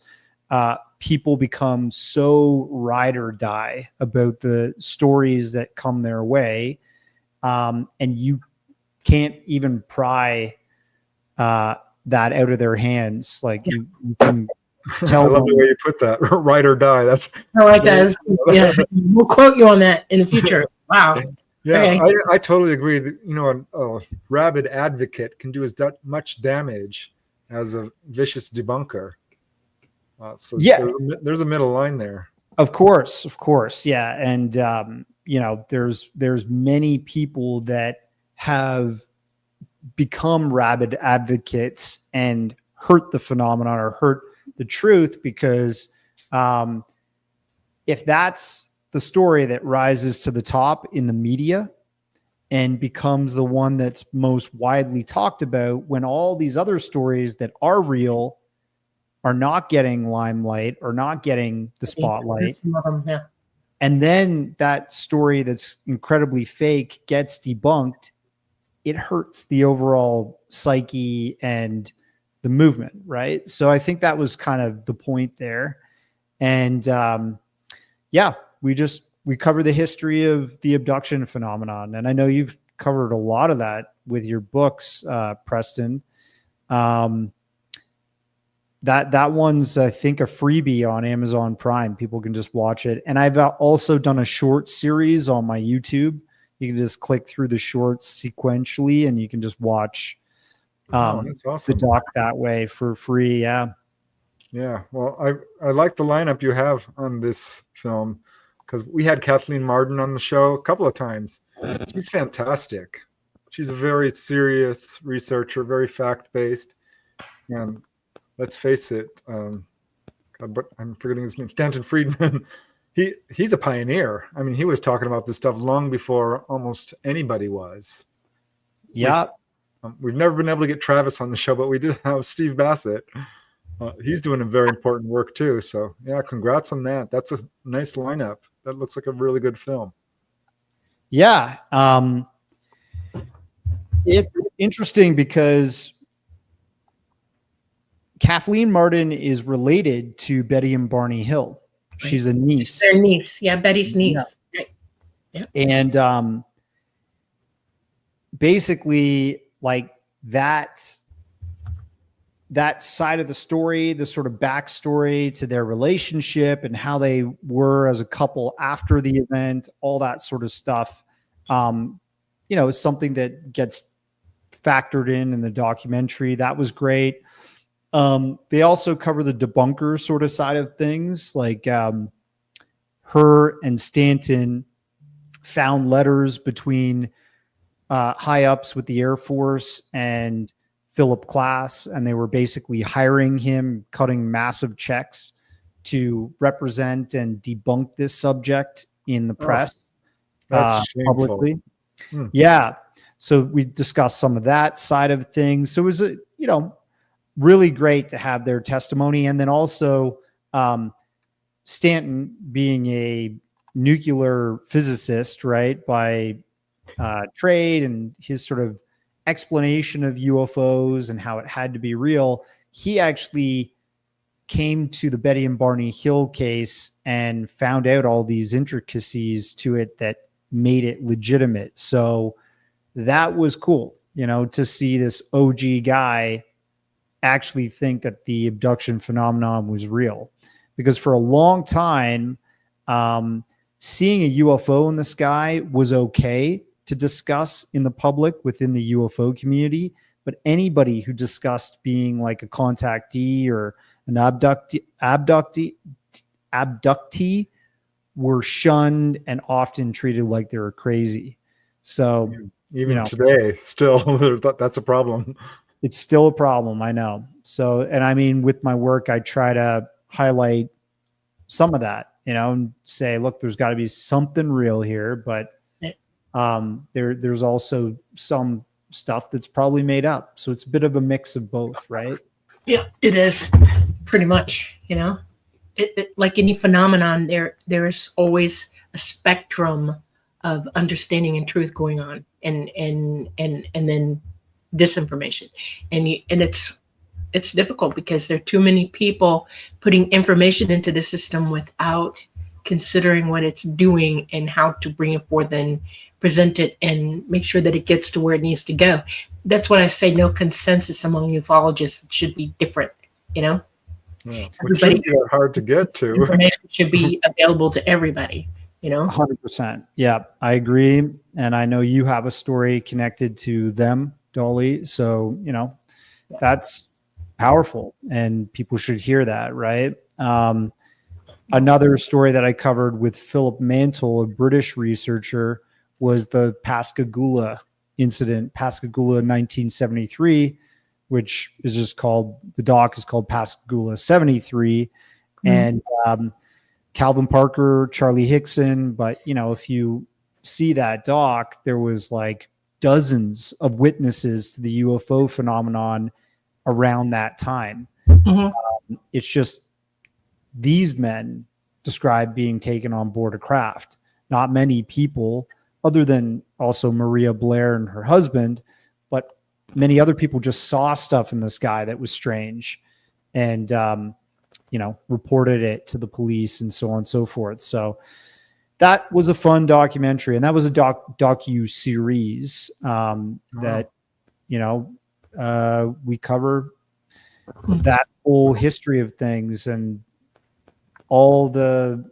people become so ride or die about the stories that come their way. And you can't even pry that out of their hands. Like you can tell. I love the way you put that. Ride or die. That's I like that. Yeah, we'll quote you on that in the future. Wow. Yeah, Okay. I totally agree. That, a rabid advocate can do as much damage as a vicious debunker. There's a middle line there. Of course, yeah, and there's many people that have become rabid advocates and hurt the phenomenon or hurt the truth because if that's the story that rises to the top in the media and becomes the one that's most widely talked about when all these other stories that are real are not getting limelight or not getting the spotlight. Yeah. And then that story that's incredibly fake gets debunked, it hurts the overall psyche and the movement, right? So I think that was kind of the point there. And we cover the history of the abduction phenomenon. And I know you've covered a lot of that with your books, Preston. That one's, I think, a freebie on Amazon Prime. People can just watch it. And I've also done a short series on my YouTube. You can just click through the shorts sequentially and you can just watch that's awesome. the doc that way for free. Yeah. Yeah. Well, I like the lineup you have on this film because we had Kathleen Martin on the show a couple of times. She's fantastic. She's a very serious researcher, very fact-based. And let's face it, but I'm forgetting his name, Stanton Friedman. He's a pioneer. I mean, he was talking about this stuff long before almost anybody was. Yeah. We've never been able to get Travis on the show, but we did have Steve Bassett. He's doing a very important work too. So yeah, congrats on that. That's a nice lineup. That looks like a really good film. Yeah. It's interesting because Kathleen Martin is related to Betty and Barney Hill. She's a niece. Their niece. Yeah, Betty's niece. Yeah. And basically, like that side of the story, the sort of backstory to their relationship and how they were as a couple after the event, all that sort of stuff, is something that gets factored in the documentary. That was great. They also cover the debunker sort of side of things. Like her and Stanton found letters between high ups with the Air Force and Philip Klass, and they were basically hiring him, cutting massive checks to represent and debunk this subject in the press publicly. Yeah. So we discussed some of that side of things. So it was, really great to have their testimony. And then also Stanton being a nuclear physicist, right, by trade, and his sort of explanation of UFOs and how it had to be real. He actually came to the Betty and Barney Hill case and found out all these intricacies to it that made it legitimate. So that was cool, to see this OG guy actually think that the abduction phenomenon was real. Because for a long time, seeing a UFO in the sky was okay to discuss in the public within the UFO community, but anybody who discussed being like a contactee or an abductee were shunned and often treated like they were crazy. So even today, still, that's a problem. It's still a problem, I know. So, and I mean, with my work, I try to highlight some of that, and say, look, there's got to be something real here, but there's also some stuff that's probably made up. So it's a bit of a mix of both, right? Yeah, it is pretty much, it like any phenomenon, there is always a spectrum of understanding and truth going on, and then disinformation, and it's difficult because there are too many people putting information into the system without considering what it's doing and how to bring it forth and present it and make sure that it gets to where it needs to go. That's what I say. No consensus among ufologists. It should be different. Yeah, which should be hard to get to. Information should be available to everybody. 100%. Yeah, I agree. And I know you have a story connected to them, Dolly. So, that's powerful and people should hear that, right? Another story that I covered with Philip Mantle, a British researcher, was the Pascagoula incident, Pascagoula 1973, which is just called, the doc is called Pascagoula 73. And Calvin Parker, Charlie Hickson. But, if you see that doc, there was like dozens of witnesses to the UFO phenomenon around that time. It's just these men describe being taken on board a craft. Not many people, other than also Maria Blair and her husband, but many other people just saw stuff in the sky that was strange and, reported it to the police and so on and so forth. So that was a fun documentary, and that was a docu series that, we cover that whole history of things and all the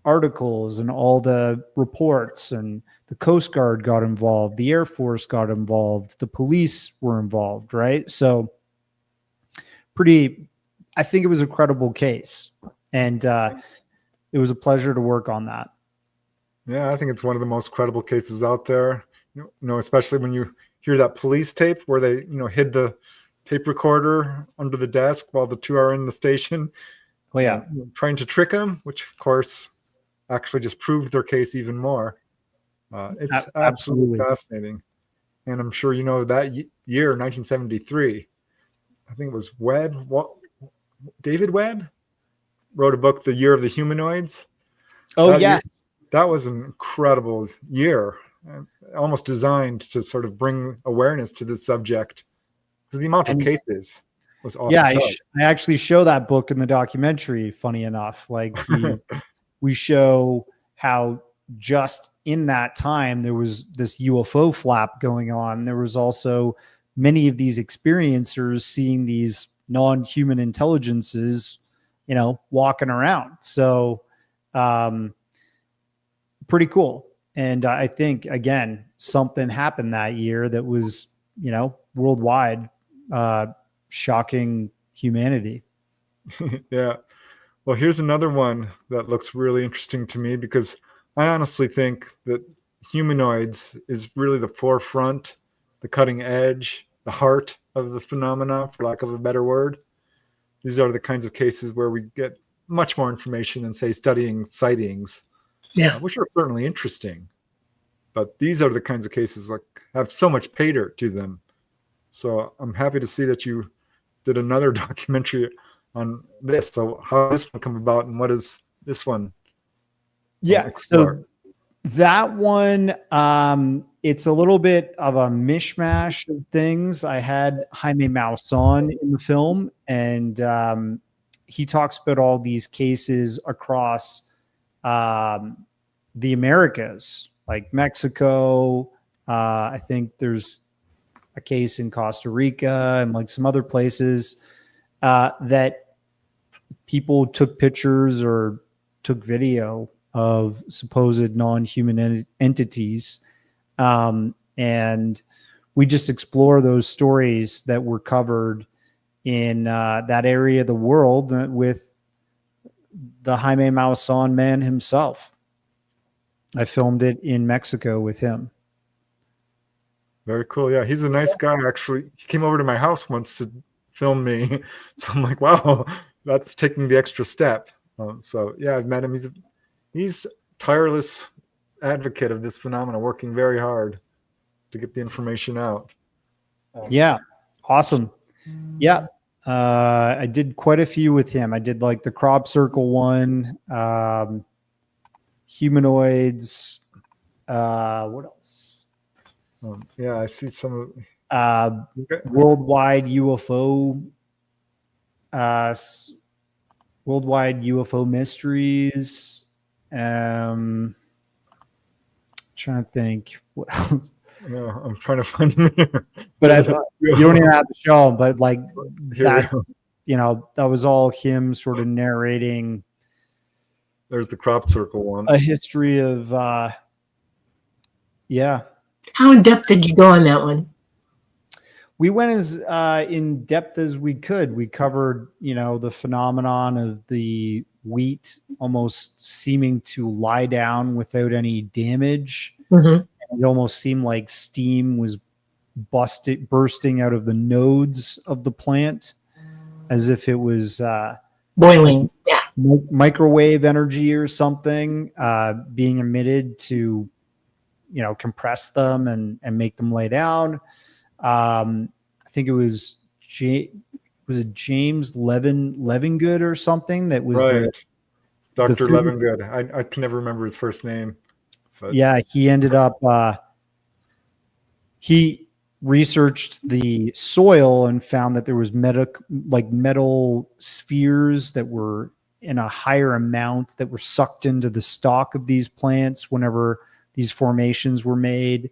articles and all the reports, and the Coast Guard got involved, the Air Force got involved, the police were involved, right? So I think it was a credible case, and it was a pleasure to work on that. Yeah, I think it's one of the most credible cases out there, especially when you hear that police tape where they, hid the tape recorder under the desk while the two are in the station. Oh, yeah. Trying to trick them, which of course actually just proved their case even more. It's absolutely fascinating. And I'm sure that year, 1973, I think it was David Webb wrote a book, The Year of the Humanoids. Oh, yeah. That was an incredible year, almost designed to sort of bring awareness to this subject, because the amount of cases was awesome. Yeah, I actually show that book in the documentary, funny enough. Like we show how just in that time there was this UFO flap going on. There was also many of these experiencers seeing these non-human intelligences, walking around. So pretty cool. And I think, again, something happened that year that was, worldwide, shocking humanity. Yeah. Well, here's another one that looks really interesting to me, because I honestly think that humanoids is really the forefront, the cutting edge, the heart of the phenomena, for lack of a better word. These are the kinds of cases where we get much more information than, say, studying sightings, Yeah. which are certainly interesting. But these are the kinds of cases that have so much pay dirt to them. So I'm happy to see that you did another documentary on this. So how did this one come about, and what is this one? Yeah. Explore? So that one, it's a little bit of a mishmash of things. I had Jaime Maussan in the film, and he talks about all these cases across the Americas, like Mexico. I think there's a case in Costa Rica and like some other places that people took pictures or took video of supposed non-human entities. And we just explore those stories that were covered in that area of the world with the Jaime Maussan man himself. I filmed it in Mexico with him. Very cool. Yeah, he's a nice guy. Actually, he came over to my house once to film me. So I'm like, wow, that's taking the extra step. So yeah, I've met him. He's tireless advocate of this phenomena, working very hard to get the information out. Yeah, awesome. Yeah, I did quite a few with him. I did like the crop circle one, humanoids. What else? Yeah, I see some of Worldwide UFO. Worldwide UFO mysteries. Trying to think what else. I'm trying to find them here. But you don't even have to show them. But like that's, here. that was all him sort of narrating. There's the crop circle one. A history of, yeah. How in depth did you go on that one? We went as in depth as we could. We covered, the phenomenon of the wheat almost seeming to lie down without any damage. Mm-hmm. It almost seemed like steam was bursting out of the nodes of the plant, as if it was boiling. Yeah, microwave energy or something being emitted to, compress them and make them lay down. I think it was James Levingood or something that was right. Dr. the Levingood. I can never remember his first name. But. Yeah, he ended up he researched the soil and found that there was metal spheres that were in a higher amount that were sucked into the stalk of these plants whenever these formations were made,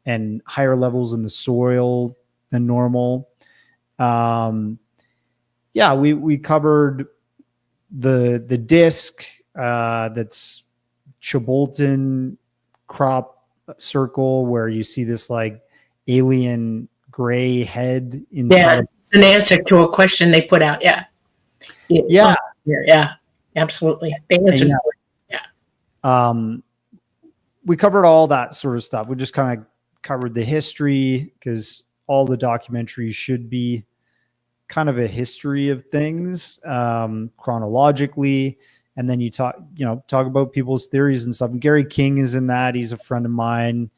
and higher levels in the soil than normal. Yeah, we covered the disc that's Chibolton crop circle, where you see this like alien gray head inside. Yeah, it's an answer to a question they put out. Yeah. Yeah, absolutely. They answered. Yeah. We covered all that sort of stuff. We just kind of covered the history, because all the documentaries should be kind of a history of things chronologically. And then you talk about people's theories and stuff. And Gary King is in that. He's a friend of mine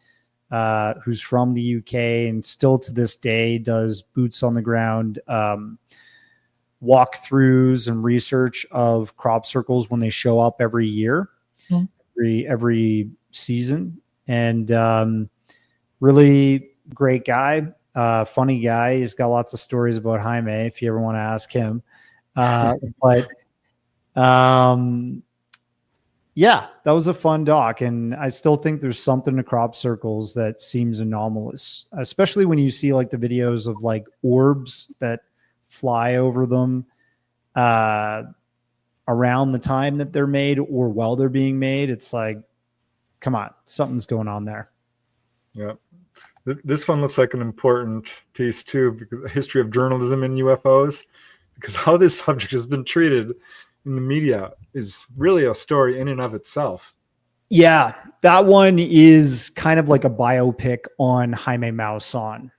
who's from the UK and still to this day does boots on the ground walkthroughs and research of crop circles when they show up every year, every season. And really great guy, funny guy. He's got lots of stories about Jaime if you ever want to ask him. Yeah, that was a fun doc. And I still think there's something to crop circles that seems anomalous, especially when you see like the videos of like orbs that fly over them around the time that they're made or while they're being made. It's like, come on, something's going on there. Yeah. This one looks like an important piece too, because the history of journalism in UFOs, because how this subject has been treated in the media is really a story in and of itself. Yeah, that one is kind of like a biopic on Jaime Maussan.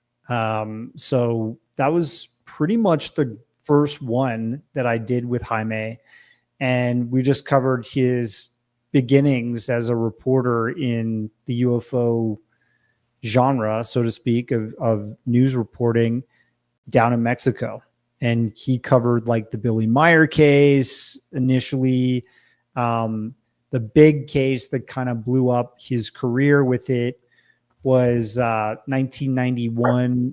So that was pretty much the first one that I did with Jaime. And we just covered his beginnings as a reporter in the UFO genre, so to speak, of news reporting down in Mexico. And he covered like the Billy Meyer case initially. The big case that kind of blew up his career with it was 1991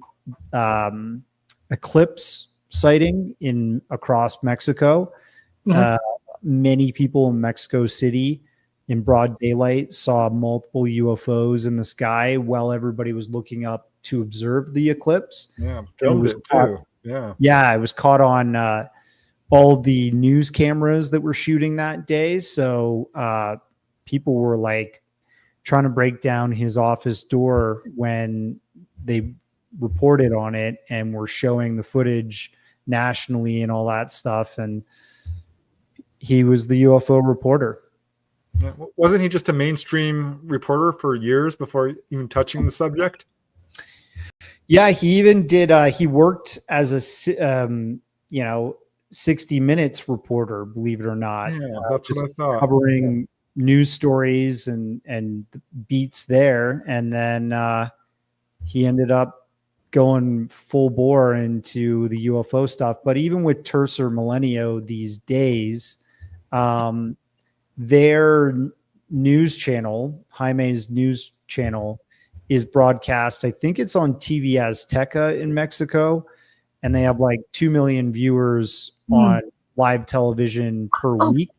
eclipse sighting across Mexico. Mhm. Many people in Mexico City in broad daylight saw multiple UFOs in the sky while everybody was looking up to observe the eclipse. Yeah, filmed it too. Yeah, it was caught on all the news cameras that were shooting that day. So people were like trying to break down his office door when they reported on it and were showing the footage nationally and all that stuff. And he was the UFO reporter. Yeah. Wasn't he just a mainstream reporter for years before even touching the subject? Yeah, he even did. He worked as a 60 Minutes reporter, believe it or not. Yeah, that's what I thought. Covering news stories and beats there. And then he ended up going full bore into the UFO stuff. But even with Tercer Milenio these days, their news channel, Jaime's news channel, is broadcast. I think it's on TV Azteca in Mexico, and they have like 2 million viewers on live television per week,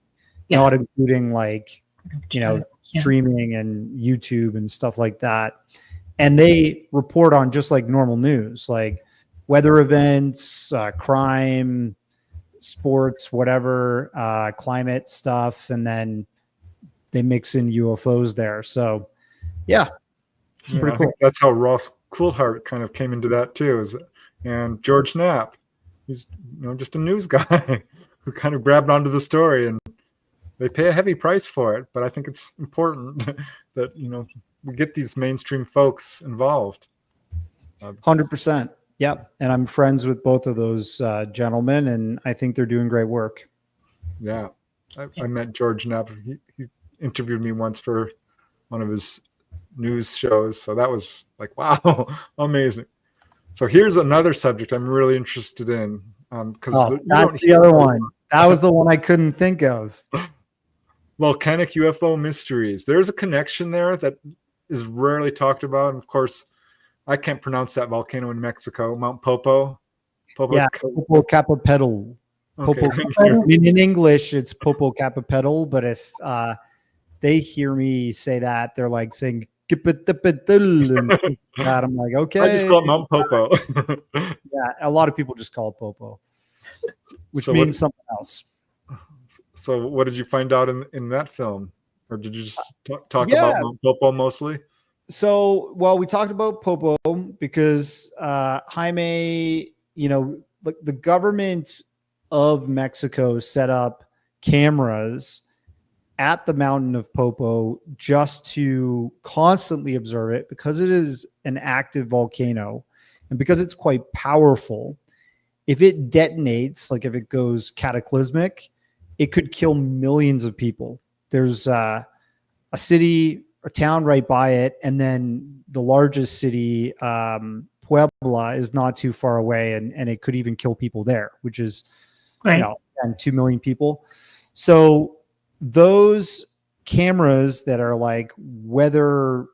not including like, streaming and YouTube and stuff like that. And they report on just like normal news, like weather events, crime, sports, whatever, climate stuff. And then they mix in UFOs there. So yeah, it's pretty cool. That's how Ross Coulthart kind of came into that too. And George Knapp, he's just a news guy who kind of grabbed onto the story, and they pay a heavy price for it. But I think it's important that we get these mainstream folks involved. 100%. Yep. And I'm friends with both of those gentlemen, and I think they're doing great work. Yeah. I met George Knapp. He interviewed me once for one of his news shows. So that was like, wow, amazing. So here's another subject I'm really interested in. That's the other one. That was the one I couldn't think of. Volcanic UFO mysteries. There's a connection there that is rarely talked about. And of course, I can't pronounce that volcano in Mexico, Mount Popo. Popocatépetl. Okay. In English, it's Popocatépetl, but if they hear me say that, they're like saying and that. I'm like, okay. I just call it Mount Popo. Yeah, a lot of people just call it Popo, which means something else. So what did you find out in that film? Or did you just talk about Mount Popo mostly? So, well, we talked about Popo because Jaime, like the government of Mexico set up cameras at the mountain of Popo just to constantly observe it because it is an active volcano and because it's quite powerful. If it detonates, like if it goes cataclysmic, it could kill millions of people. There's a city or town right by it, and then the largest city, Puebla, is not too far away, and it could even kill people there, which is, 2 million people. So those cameras that are like weather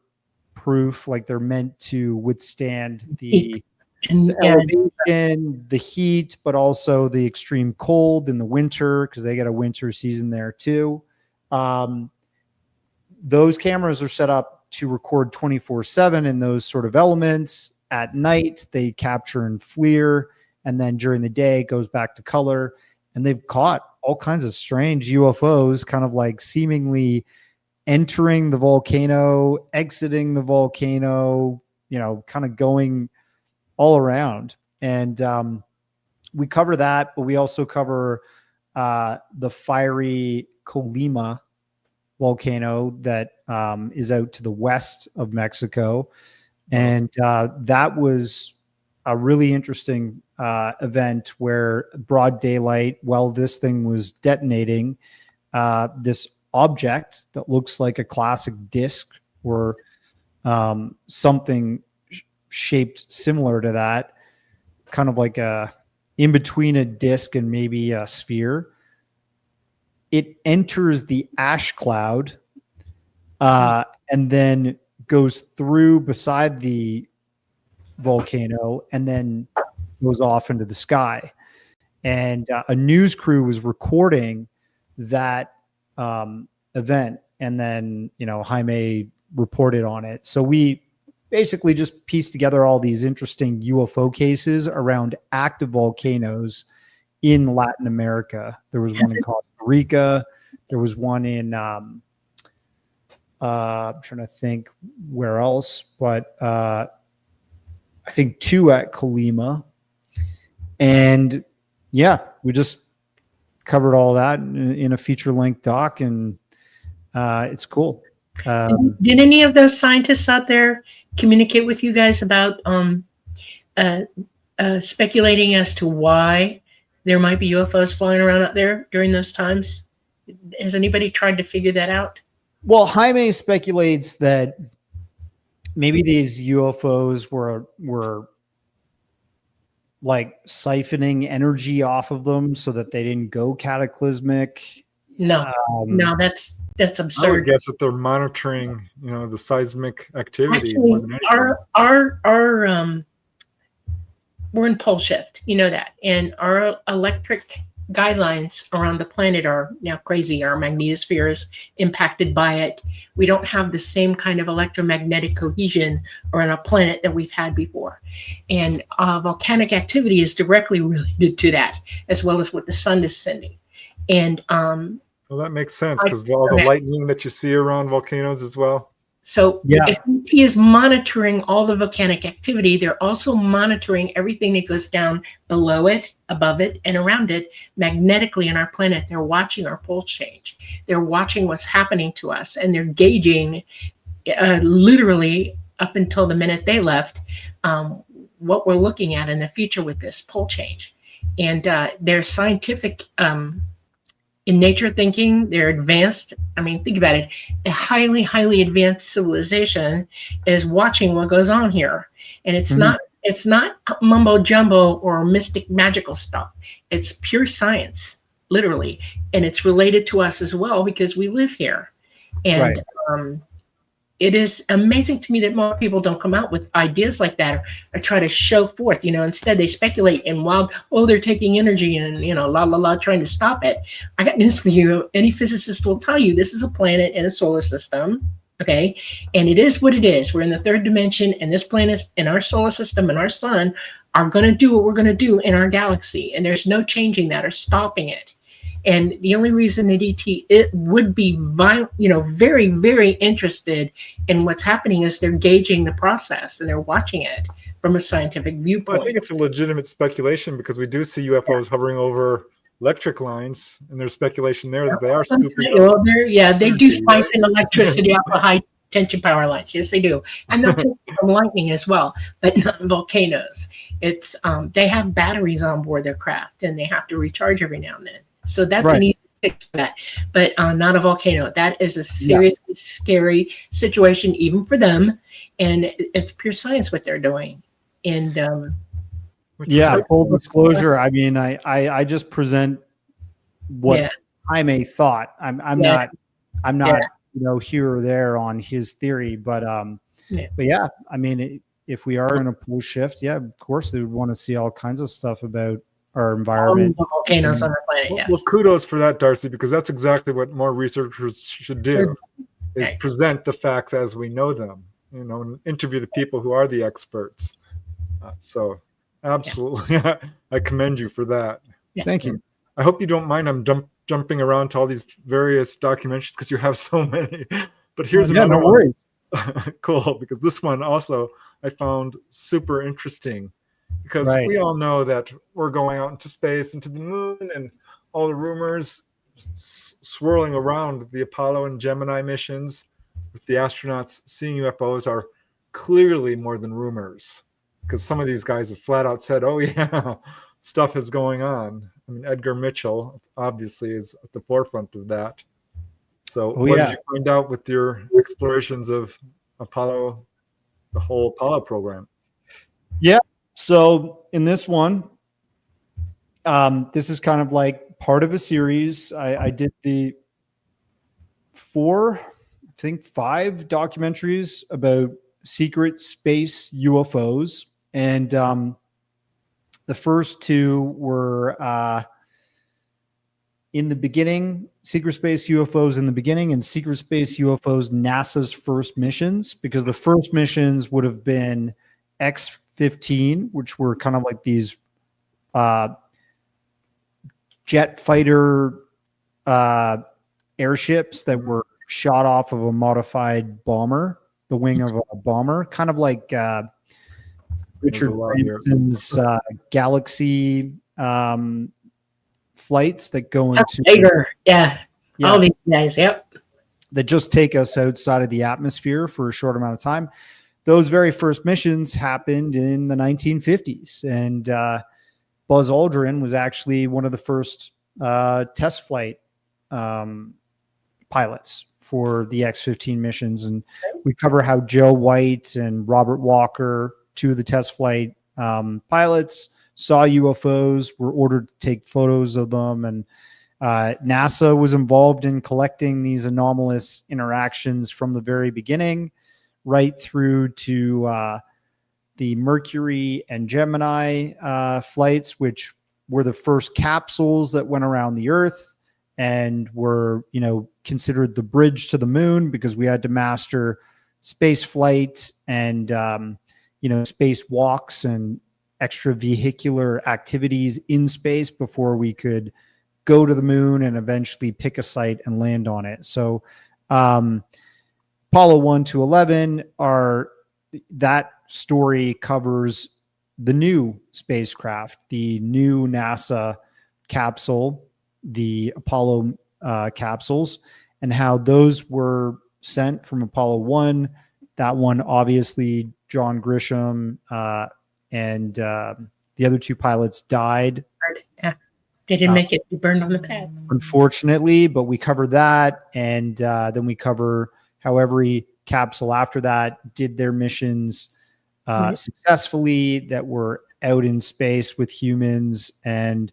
proof, like they're meant to withstand the elevation, the heat, but also the extreme cold in the winter because they get a winter season there too. Those cameras are set up to record 24/7 in those sort of elements. At night, they capture in FLIR, and then during the day, it goes back to color. And they've caught all kinds of strange UFOs, kind of like seemingly entering the volcano, exiting the volcano, kind of going all around. And we cover that, but we also cover the fiery Colima volcano that is out to the west of Mexico. And that was a really interesting event where broad daylight, while this thing was detonating, this object that looks like a classic disc or something shaped similar to that, kind of like a in between a disc and maybe a sphere. It enters the ash cloud and then goes through beside the volcano and then goes off into the sky. And a news crew was recording that event, and then Jaime reported on it. So we basically just pieced together all these interesting UFO cases around active volcanoes in Latin America. There was one in Costa Rica. There was one in I'm trying to think where else, but I think 2 at Colima. And yeah, we just covered all that in a feature-length doc, and it's cool. Did any of those scientists out there communicate with you guys about speculating as to why there might be UFOs flying around out there during those times? Has anybody tried to figure that out? Well, Jaime speculates that maybe these UFOs were like siphoning energy off of them so that they didn't go cataclysmic. No, that's I would absurd. guess that they're monitoring, the seismic activity. Actually, we're in pole shift, that, and our electric guidelines around the planet are now crazy. Our magnetosphere is impacted by it. We don't have the same kind of electromagnetic cohesion around our planet that we've had before. And volcanic activity is directly related to that, as well as what the sun is sending. And well, that makes sense, because all the lightning that you see around volcanoes as well. So if ET is monitoring all the volcanic activity, they're also monitoring everything that goes down below it, above it, and around it magnetically in our planet. They're watching our pole change. They're watching what's happening to us, and they're gauging literally up until the minute they left what we're looking at in the future with this pole change. And they're scientific in nature thinking. They're advanced. I mean, think about it. A highly, highly advanced civilization is watching what goes on here. And it's not mumbo jumbo or mystic magical stuff. It's pure science, literally. And it's related to us as well because we live here. And it is amazing to me that more people don't come out with ideas like that or try to show forth, instead they speculate and they're taking energy and, trying to stop it. I got news for you. Any physicist will tell you this is a planet in a solar system. Okay. And it is what it is. We're in the 3rd dimension, and this planet and our solar system and our sun are going to do what we're going to do in our galaxy. And there's no changing that or stopping it. And the only reason that it would be very, very interested in what's happening is they're gauging the process and they're watching it from a scientific viewpoint. Well, I think it's a legitimate speculation because we do see UFOs hovering over electric lines, and there's speculation there that they are scooping. Well, they do siphon electricity off of high tension power lines. Yes, they do, and they'll take it from lightning as well, but not volcanoes. It's they have batteries on board their craft, and they have to recharge every now and then. So that's an easy fix for that, but not a volcano. That is a seriously scary situation, even for them. And it's pure science what they're doing. And full disclosure. I mean, I just present what Jaime thought. I'm not here or there on his theory, but yeah. I mean, if we are in a pole shift, of course they would want to see all kinds of stuff about our environment. Volcanoes on our planet, yes. Well, kudos for that, Darcy, because that's exactly what more researchers should do, is present the facts as we know them, and interview the people who are the experts. So absolutely, I commend you for that. Thank you. I hope you don't mind I'm jumping around to all these various documentaries because you have so many. But here's another one. Cool, because this one also I found super interesting. Because we all know that we're going out into space, into the moon, and all the rumors swirling around the Apollo and Gemini missions with the astronauts seeing UFOs are clearly more than rumors, because some of these guys have flat out said, oh yeah, stuff is going on. I mean, Edgar Mitchell obviously is at the forefront of that. So what did you find out with your explorations of Apollo, the whole Apollo program? Yeah. So in this one, this is kind of like part of a series. I did the 5 documentaries about secret space UFOs. And the first 2 were in the beginning, secret space UFOs in the beginning, and secret space UFOs, NASA's first missions, because the first missions would have been X-15, which were kind of like these jet fighter airships that were shot off of a modified bomber, the wing of a bomber, kind of like Richard Branson's Galaxy flights that go into all these guys, that just take us outside of the atmosphere for a short amount of time. Those very first missions happened in the 1950s, and Buzz Aldrin was actually one of the first test flight pilots for the X-15 missions. And we cover how Joe White and Robert Walker, 2 of the test flight pilots, saw UFOs, were ordered to take photos of them. And NASA was involved in collecting these anomalous interactions from the very beginning, right through to the Mercury and Gemini flights, which were the first capsules that went around the Earth and were, considered the bridge to the moon, because we had to master space flight and, space walks and extravehicular activities in space before we could go to the moon and eventually pick a site and land on it. So Apollo 1 to 11 that story covers the new spacecraft, the new NASA capsule, the Apollo capsules, and how those were sent from Apollo 1. That one, obviously, John Grisham and the other 2 pilots died. Yeah. They didn't make it. They burned on the pad, unfortunately, but we covered that. And then we cover how every capsule after that did their missions successfully, that were out in space with humans, and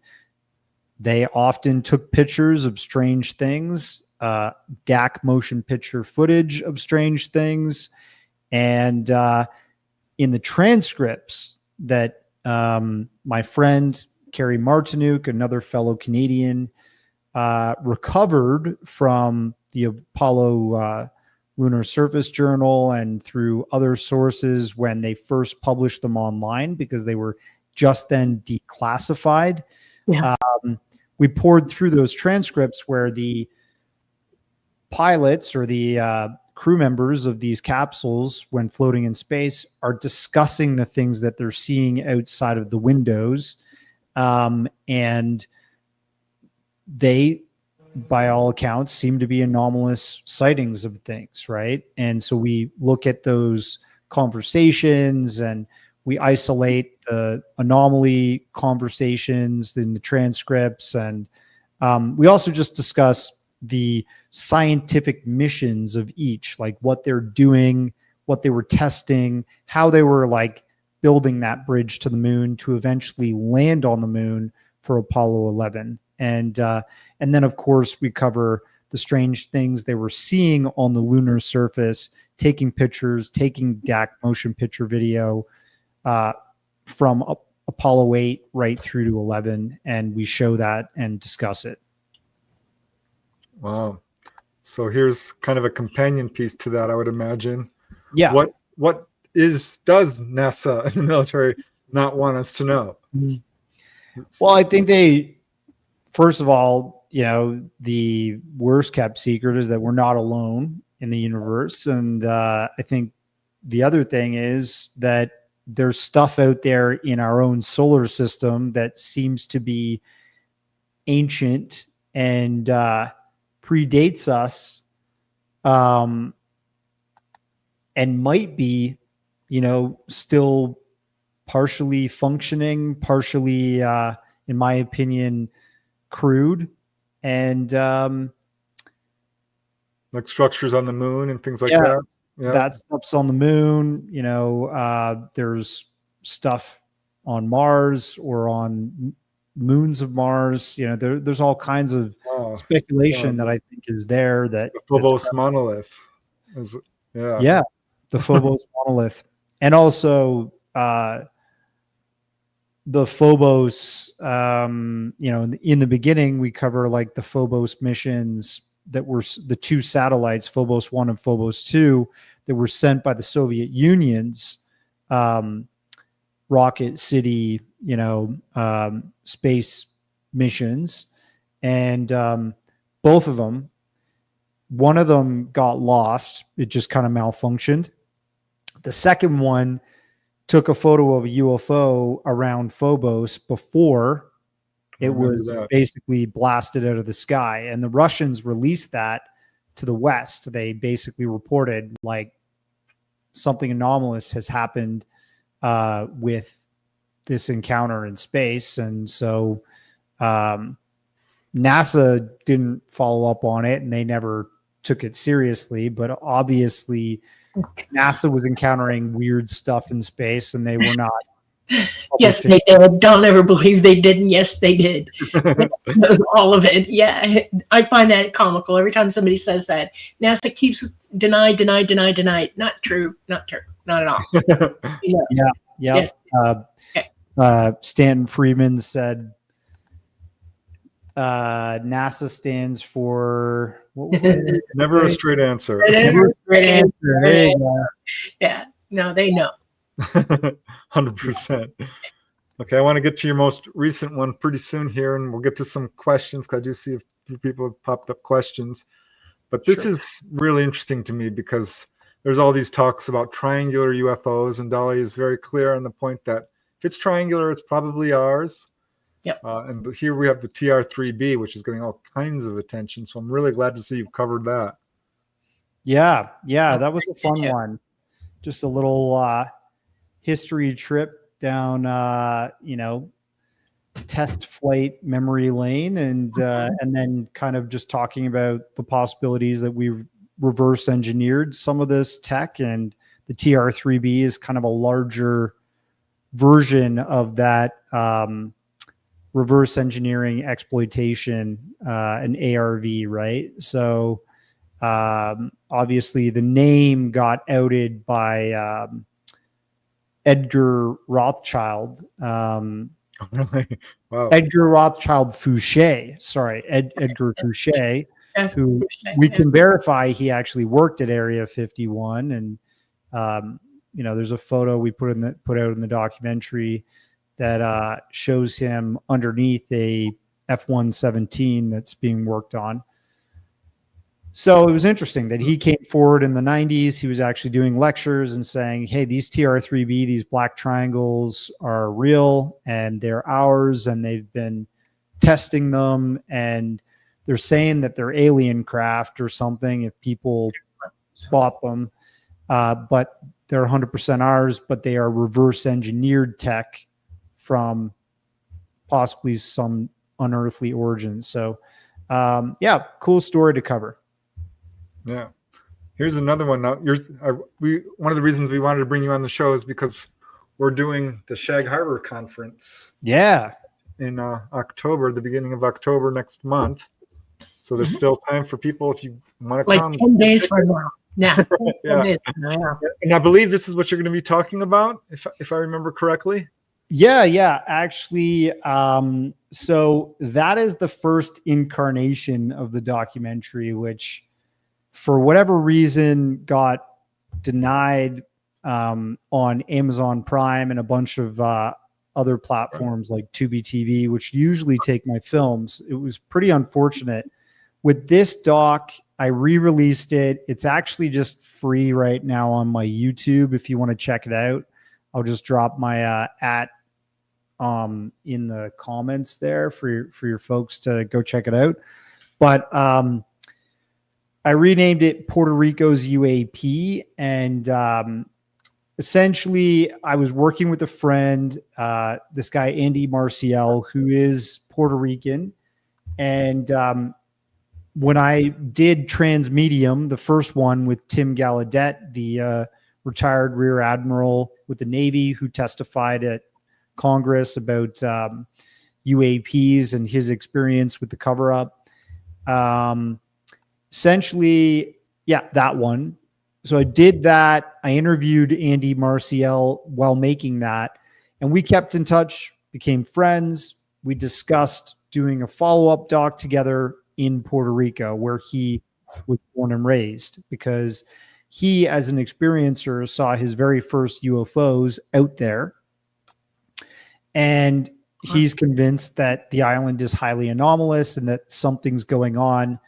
they often took pictures of strange things, DAC motion picture footage of strange things. And in the transcripts that my friend Carrie Martinuke, another fellow Canadian, recovered from the Apollo Lunar Surface Journal and through other sources when they first published them online, because they were just then declassified. We poured through those transcripts where the pilots or the crew members of these capsules, when floating in space, are discussing the things that they're seeing outside of the windows. And they, by all accounts, seem to be anomalous sightings of things, right? And so we look at those conversations and we isolate the anomaly conversations in the transcripts. And we also just discuss the scientific missions of each, like what they're doing, what they were testing, how they were like building that bridge to the moon to eventually land on the moon for Apollo 11. And then, of course, we cover the strange things they were seeing on the lunar surface, taking pictures, taking DAC motion picture video from Apollo 8 right through to 11. And we show that and discuss it. Wow. So here's kind of a companion piece to that, I would imagine. Yeah. What does NASA and the military not want us to know? Well, I think they, first of all, the worst kept secret is that we're not alone in the universe. And I think the other thing is that there's stuff out there in our own solar system that seems to be ancient and predates us, and might be, still partially functioning, partially, in my opinion, crude, and like structures on the moon and things like that. Yeah, that stuff's on the moon. There's stuff on Mars or on moons of Mars. There's all kinds of speculation that I think is there. That the Phobos monolith. The Phobos monolith, and also the Phobos. In the beginning, we cover like the Phobos missions that were the two satellites, Phobos 1 and Phobos 2, that were sent by the Soviet Union's rocket city, space missions. And both of them, one of them got lost. It just kind of malfunctioned. The second one took a photo of a UFO around Phobos before it was basically blasted out of the sky. And the Russians released that to the West. They basically reported like something anomalous has happened with this encounter in space. And so NASA didn't follow up on it, and they never took it seriously. But obviously NASA was encountering weird stuff in space, and they were not. Yes, they did. Don't ever believe they didn't. Yes, they did. Knows all of it. Yeah, I find that comical every time somebody says that. NASA keeps deny. Not true. Not at all. Yeah. Yes. Stanton Friedman said NASA stands for never a straight answer. Never a straight answer. There you go. Yeah. No, they know. 100%. Okay, I want to get to your most recent one pretty soon here, and we'll get to some questions because I do see a few people have popped up questions. But this is really interesting to me because there's all these talks about triangular UFOs, and Dolly is very clear on the point that if it's triangular, it's probably ours. Yep. And here we have the TR3B, which is getting all kinds of attention. So I'm really glad to see you've covered that. Yeah, that was a fun one. Just a little history trip down, test flight memory lane, and then kind of just talking about the possibilities that we reverse engineered some of this tech, and the TR3B is kind of a larger version of that reverse engineering exploitation, an ARV, right? So obviously the name got outed by Edgar Rothschild. Really? Wow. Edgar Rothschild Fouché. Sorry, Edgar Fouché, who we can verify he actually worked at Area 51. And there's a photo we put out in the documentary that shows him underneath a F-117 that's being worked on. So it was interesting that he came forward in the 90s. He was actually doing lectures and saying, hey, these TR3B, these black triangles are real and they're ours, and they've been testing them, and they're saying that they're alien craft or something if people spot them. But they're 100% ours, but they are reverse engineered tech from possibly some unearthly origin. So cool story to cover. Yeah. Here's another one. Now, one of the reasons we wanted to bring you on the show is because we're doing the Shag Harbor Conference. Yeah. In October, the beginning of October next month. So there's still time for people if you want to come. 10 days from now. Yeah. Yeah. And I believe this is what you're going to be talking about, if I remember correctly. Yeah. Actually, so that is the first incarnation of the documentary, which for whatever reason got denied on Amazon Prime and a bunch of other platforms like Tubi TV, which usually take my films. It was pretty unfortunate. With this doc, I re-released it. It's actually just free right now on my YouTube if you want to check it out. I'll just drop my in the comments there for your folks to go check it out. But I renamed it Puerto Rico's UAP, and essentially I was working with a friend, this guy Andy Marcial, who is Puerto Rican, and when I did Transmedium, the first one with Tim Gallaudet, the retired Rear Admiral with the Navy who testified at Congress about UAPs and his experience with the cover-up. Essentially, yeah, that one. So I did that. I interviewed Andy Marcial while making that, and we kept in touch, became friends. We discussed doing a follow-up doc together in Puerto Rico, where he was born and raised, because he, as an experiencer, saw his very first UFOs out there. And he's convinced that the island is highly anomalous and that something's going on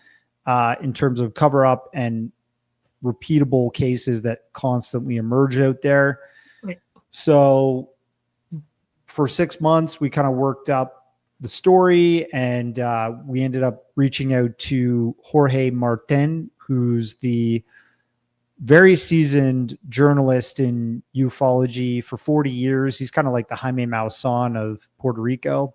in terms of cover up and repeatable cases that constantly emerge out there. Right. So for 6 months, we kind of worked up the story, and we ended up reaching out to Jorge Martin, who's the very seasoned journalist in ufology for 40 years. He's kind of like the Jaime Maussan of Puerto Rico.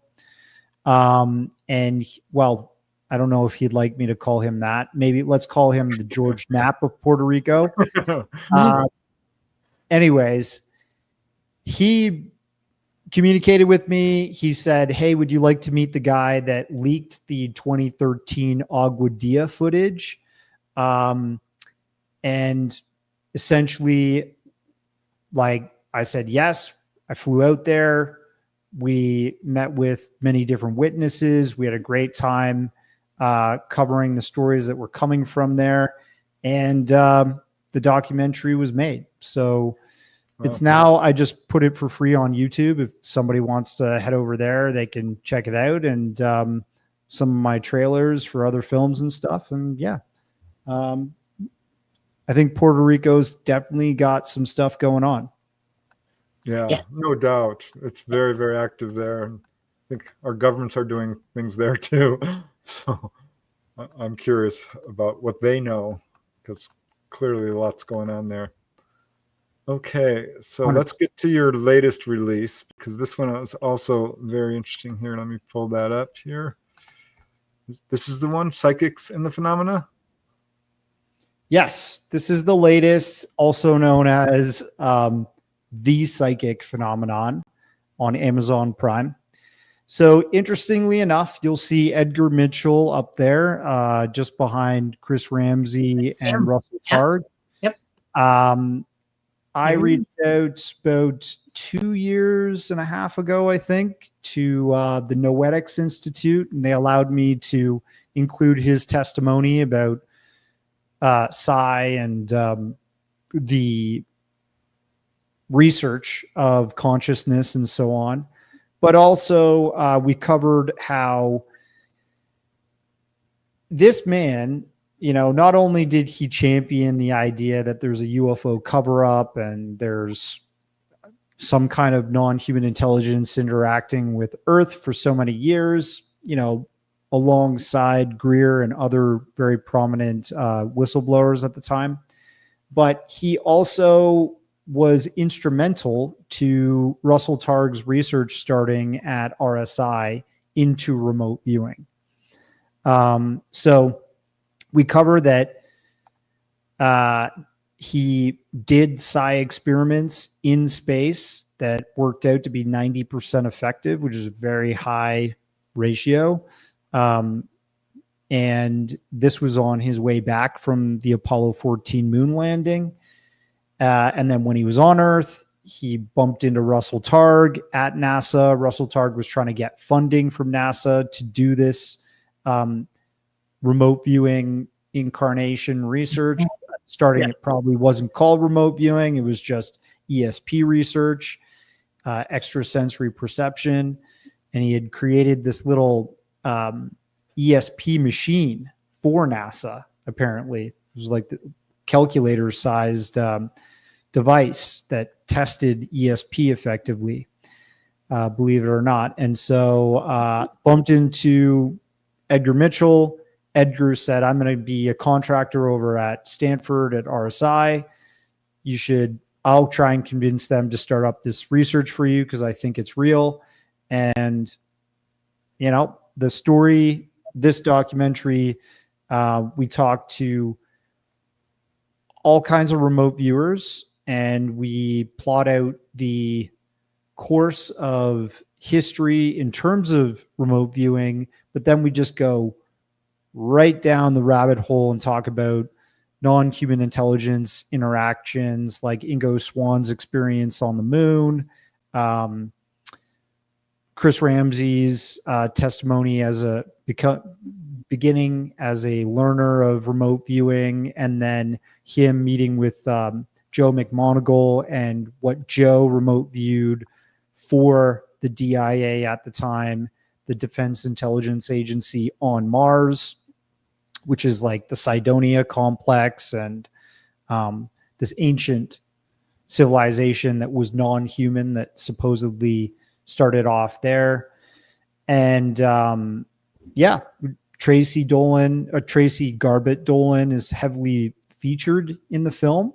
Well, I don't know if he'd like me to call him that. Maybe let's call him the George Knapp of Puerto Rico. Anyways, he communicated with me. He said, hey, would you like to meet the guy that leaked the 2013 Aguadilla footage? And essentially, like I said, yes, I flew out there. We met with many different witnesses. We had a great time covering the stories that were coming from there. And the documentary was made. So it's now, I just put it for free on YouTube. If somebody wants to head over there, they can check it out. And some of my trailers for other films and stuff. And yeah, I think Puerto Rico's definitely got some stuff going on. Yeah, yes. No doubt. It's very, very active there. And I think our governments are doing things there too. So I'm curious about what they know, because clearly lots going on there. Okay, so let's get to your latest release, because this one is also very interesting here. Let me pull that up here. This is the one, Psychics and the Phenomena? Yes, this is the latest, also known as The Psychic Phenomenon on Amazon Prime. So interestingly enough, you'll see Edgar Mitchell up there, just behind Chris Ramsey and Russell Targ. Yep. I reached out about 2.5 years ago, I think, to the Noetics Institute, and they allowed me to include his testimony about psi and the research of consciousness and so on. But also we covered how this man, not only did he champion the idea that there's a UFO cover-up and there's some kind of non-human intelligence interacting with Earth for so many years, alongside Greer and other very prominent whistleblowers at the time. But he also was instrumental to Russell Targ's research starting at RSI into remote viewing. So we cover that he did psi experiments in space that worked out to be 90% effective, which is a very high ratio. And this was on his way back from the Apollo 14 moon landing. And then when he was on Earth, he bumped into Russell Targ at NASA. Russell Targ was trying to get funding from NASA to do this remote viewing incarnation research. Starting, it probably wasn't called remote viewing. It was just ESP research, extrasensory perception. And he had created this little ESP machine for NASA, apparently. It was like the calculator-sized device that tested ESP effectively. believe it or not. And so bumped into Edgar Mitchell. Edgar said, I'm going to be a contractor over at Stanford at RSI. I'll try and convince them to start up this research for you because I think it's real. And, the story, this documentary, we talked to all kinds of remote viewers and we plot out the course of history in terms of remote viewing, but then we just go right down the rabbit hole and talk about non-human intelligence interactions like Ingo Swann's experience on the moon, Chris Ramsey's testimony as beginning as a learner of remote viewing, and then him meeting with Joe McMoneagle and what Joe remote viewed for the DIA at the time, the Defense Intelligence Agency on Mars, which is like the Cydonia complex and this ancient civilization that was non-human that supposedly started off there. And Tracy Garbett Dolan is heavily featured in the film.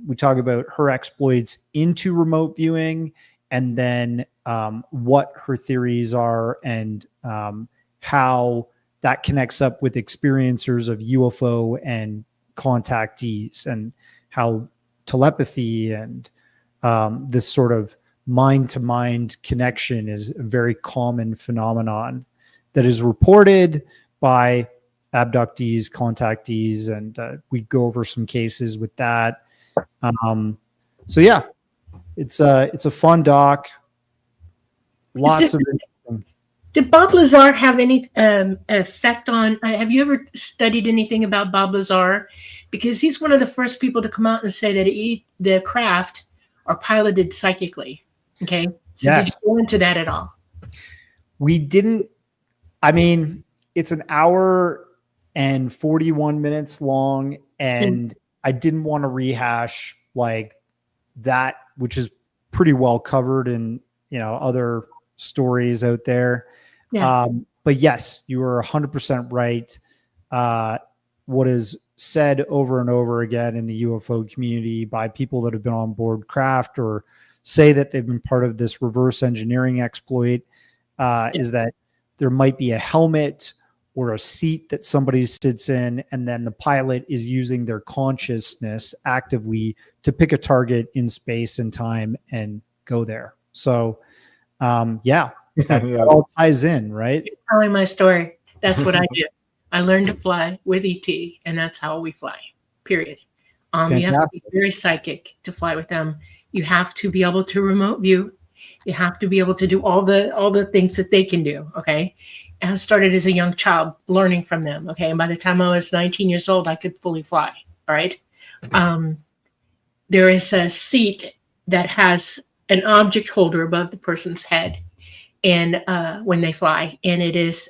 We talk about her exploits into remote viewing and then what her theories are and how that connects up with experiencers of UFO and contactees and how telepathy and this sort of mind-to-mind connection is a very common phenomenon that is reported by abductees, contactees, and we go over some cases with that. So yeah, it's a fun doc. Did Bob Lazar have any effect on? Have you ever studied anything about Bob Lazar? Because he's one of the first people to come out and say that the craft are piloted psychically. Okay, so yes. Did you go into that at all? We didn't. I mean, it's an hour and 41 minutes long, and I didn't want to rehash like that, which is pretty well covered in other stories out there. Yeah. But yes, you are 100% right. What is said over and over again in the UFO community by people that have been on board craft or say that they've been part of this reverse engineering exploit is that there might be a helmet or a seat that somebody sits in, and then the pilot is using their consciousness actively to pick a target in space and time and go there. So, that all ties in, right? You're telling my story. That's what I do. I learned to fly with ET, and that's how we fly, period. You have to be very psychic to fly with them. You have to be able to remote view. You have to be able to do all the things that they can do, okay? And I started as a young child learning from them, okay? And by the time I was 19 years old, I could fully fly, all right? There is a seat that has an object holder above the person's head, and when they fly, and it's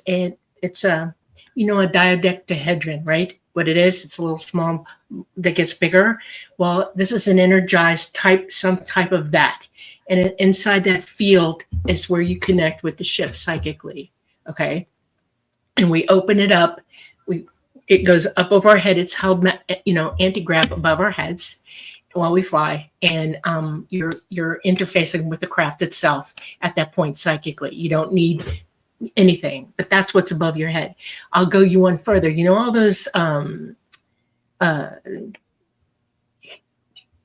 a dodecahedron, right? What it is, it's a little small that gets bigger. Well, this is an energized type, some type of that. And inside that field is where you connect with the ship psychically, okay? And we open it up. It goes up over our head. It's held, anti-grav above our heads while we fly. And you're interfacing with the craft itself at that point psychically. You don't need anything, but that's what's above your head. I'll go you one further. All those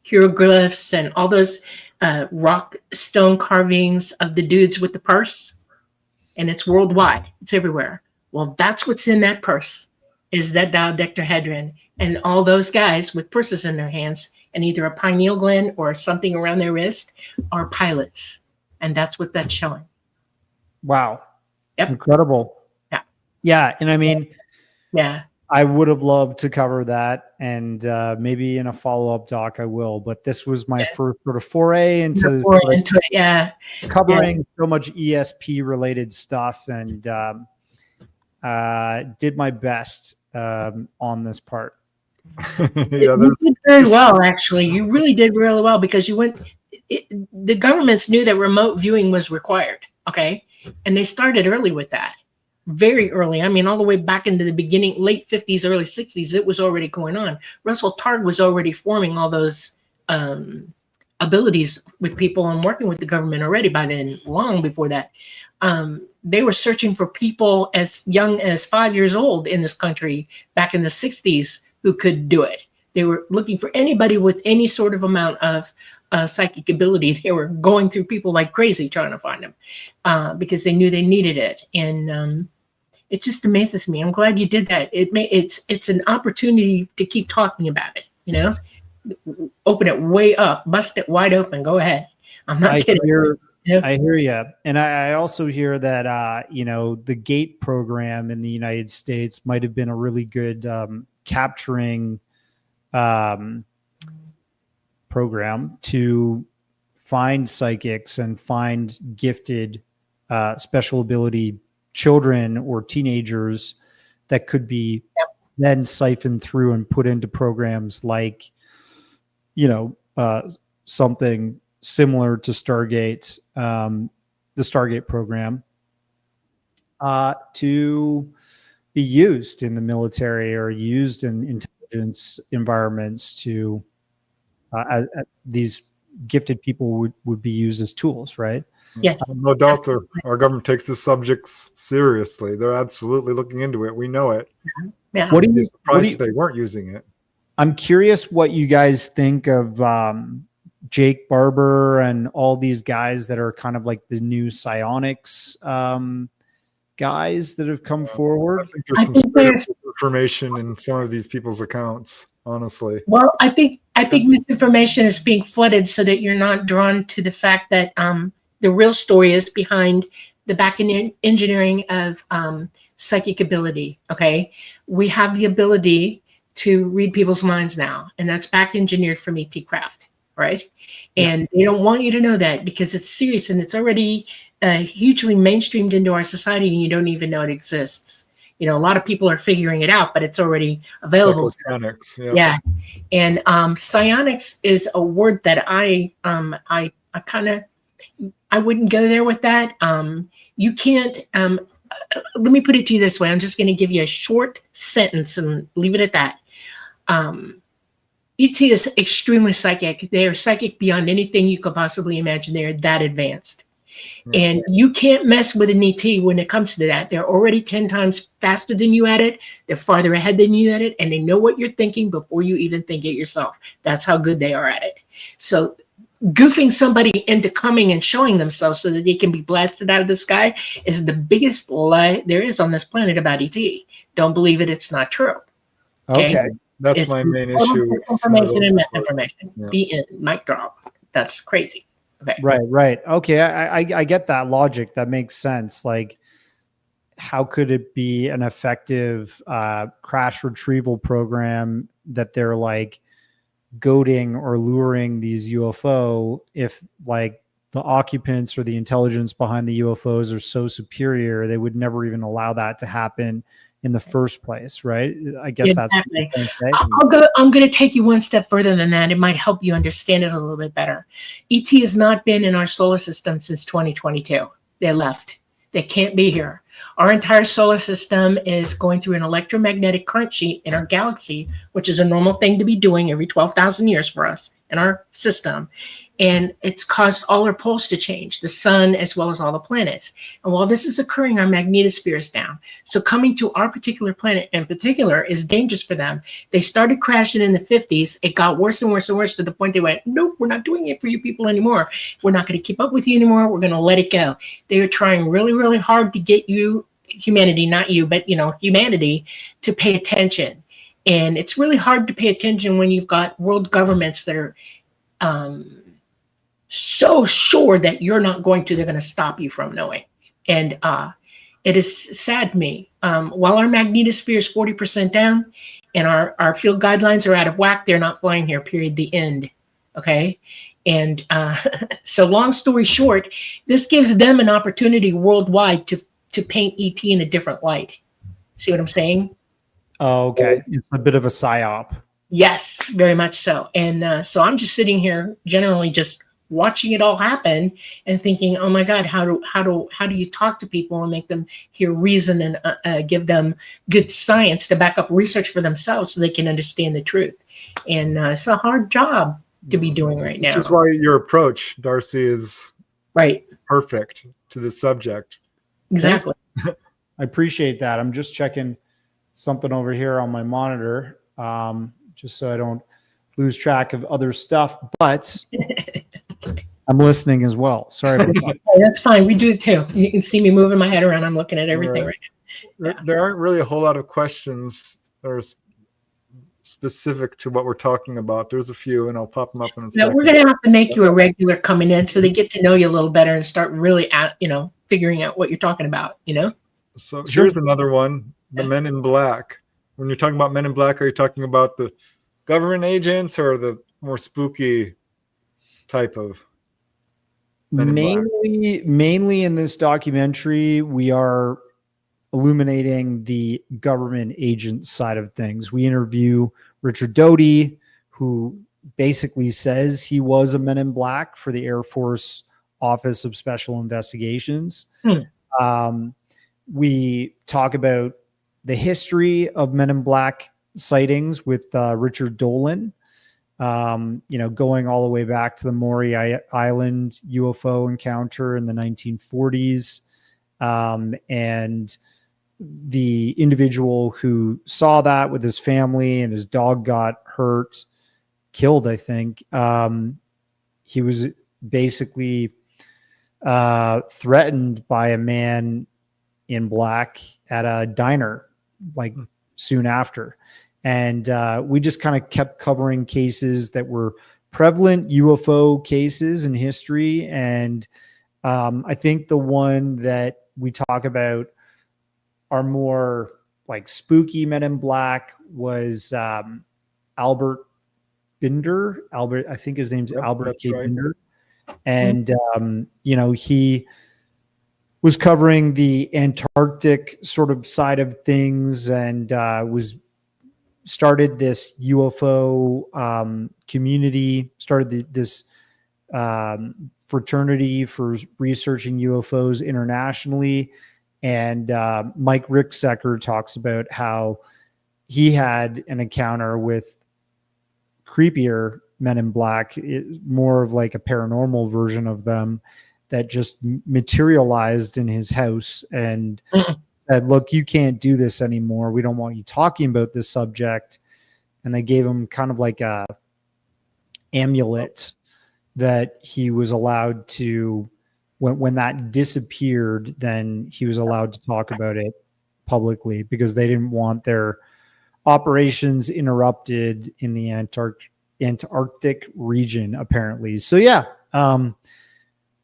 hieroglyphs and all those rock stone carvings of the dudes with the purse, and it's worldwide. It's everywhere. Well, that's what's in that purse, is that dodecahedron, and all those guys with purses in their hands and either a pineal gland or something around their wrist are pilots, and that's what that's showing. Wow. Yep. Incredible. Yeah. Yeah. And I mean, yeah, I would have loved to cover that, and maybe in a follow-up doc I will, but this was my first sort of foray into covering so much ESP related stuff, and did my best on this part. You did very well, actually. You really did really well, because you went the governments knew that remote viewing was required. Okay. And they started early with that, very early. I mean, all the way back into the beginning, late 50s, early 60s, it was already going on. Russell Targ was already forming all those abilities with people and working with the government already by then, long before that. They were searching for people as young as 5 years old in this country back in the 60s who could do it. They were looking for anybody with any sort of amount of psychic ability. They were going through people like crazy trying to find them because they knew they needed it. And it just amazes me. I'm glad you did that. It's an opportunity to keep talking about it, you know? Open it way up, bust it wide open. Go ahead. I'm not kidding. I hear you. And I also hear that, the GATE program in the United States might have been a really good capturing program to find psychics and find gifted special ability children or teenagers that could be then siphoned through and put into programs like, something similar to Stargate, the Stargate program, to be used in the military or used in intelligence environments to these gifted people would be used as tools, right? Yes. No doubt our government takes the subjects seriously. They're absolutely looking into it. We know it. Yeah. What are you surprised if they weren't using it? I'm curious what you guys think of Jake Barber and all these guys that are kind of like the new psionics guys that have come forward. I think there's some information in some of these people's accounts, honestly. Well, I think misinformation is being flooded so that you're not drawn to the fact that the real story is behind the back end engineering of psychic ability. Okay, we have the ability to read people's minds now, and that's back engineered from ET craft, right? And they don't want you to know that because it's serious and it's already hugely mainstreamed into our society, and you don't even know it exists. A lot of people are figuring it out, but it's already available. Psionics, yeah. And psionics is a word that I wouldn't go there with that. You can't. Let me put it to you this way. I'm just going to give you a short sentence and leave it at that. ET is extremely psychic. They are psychic beyond anything you could possibly imagine. They are that advanced. And you can't mess with an ET when it comes to that. They're already 10 times faster than you at it. They're farther ahead than you at it. And they know what you're thinking before you even think it yourself. That's how good they are at it. So goofing somebody into coming and showing themselves so that they can be blasted out of the sky is the biggest lie there is on this planet about ET. Don't believe it. It's not true. Okay. That's my main issue. Information and misinformation. Be in mic drop. That's crazy. Okay. Right. Okay. I get that logic. That makes sense. Like, how could it be an effective crash retrieval program that they're like goading or luring these UFO if like the occupants or the intelligence behind the UFOs are so superior, they would never even allow that to happen in the first place, right? I guess exactly. That's I'm going to take you one step further than that. It might help you understand it a little bit better. ET has not been in our solar system since 2022. They left. They can't be here. Our entire solar system is going through an electromagnetic current sheet in our galaxy, which is a normal thing to be doing every 12,000 years for us in our system. And it's caused all our poles to change, the sun as well as all the planets. And while this is occurring, our magnetosphere is down. So coming to our particular planet in particular is dangerous for them. They started crashing in the 50s. It got worse and worse and worse to the point they went, nope, we're not doing it for you people anymore. We're not going to keep up with you anymore. We're going to let it go. They are trying really, really hard to get you, humanity, not you, but humanity, to pay attention. And it's really hard to pay attention when you've got world governments that are so sure that you're not going to, they're going to stop you from knowing. And it is sad to me. While our magnetosphere is 40% down and our field guidelines are out of whack, they're not flying here, period, the end. Okay. And so long story short, this gives them an opportunity worldwide to paint ET in a different light. See what I'm saying? Oh, okay. It's a bit of a psyop. Yes, very much so. And so I'm just sitting here generally just watching it all happen and thinking, oh my God, how do you talk to people and make them hear reason and give them good science to back up research for themselves so they can understand the truth. And it's a hard job to be doing right now. Which is why your approach, Darcy, is right. Perfect to the subject. Exactly. I appreciate that. I'm just checking something over here on my monitor, just so I don't lose track of other stuff, but I'm listening as well. Sorry about that. That's fine. We do it too. You can see me moving my head around. I'm looking at everything right now. Yeah. There aren't really a whole lot of questions that are specific to what we're talking about. There's a few, and I'll pop them up in a second. We're going to have to make you a regular coming in so they get to know you a little better and start really figuring out what you're talking about, So here's another one, the Men in Black. When you're talking about Men in Black, are you talking about the government agents or the more spooky type of Men in Black? Mainly in this documentary, we are illuminating the government agent side of things. We interview Richard Doty, who basically says he was a Men in Black for the Air Force Office of Special Investigations. We talk about the history of Men in Black sightings with Richard Dolan, going all the way back to the Maury Island UFO encounter in the 1940s. And the individual who saw that with his family and his dog got hurt, killed, I think. He was basically threatened by a man in black at a diner, like soon after. And we just kind of kept covering cases that were prevalent UFO cases in history. And I think the one that we talk about are more like spooky Men in Black was Albert Binder. I think his name's Albert K. Right. Binder. And, he was covering the Antarctic sort of side of things and started this UFO community, started this fraternity for researching UFOs internationally. And Mike Ricksecker talks about how he had an encounter with creepier Men in Black, more of like a paranormal version of them that just materialized in his house and said, look, you can't do this anymore. We don't want you talking about this subject. And they gave him kind of like a amulet that he was allowed to, when that disappeared, then he was allowed to talk about it publicly because they didn't want their operations interrupted in the Antarctic region, apparently. So yeah,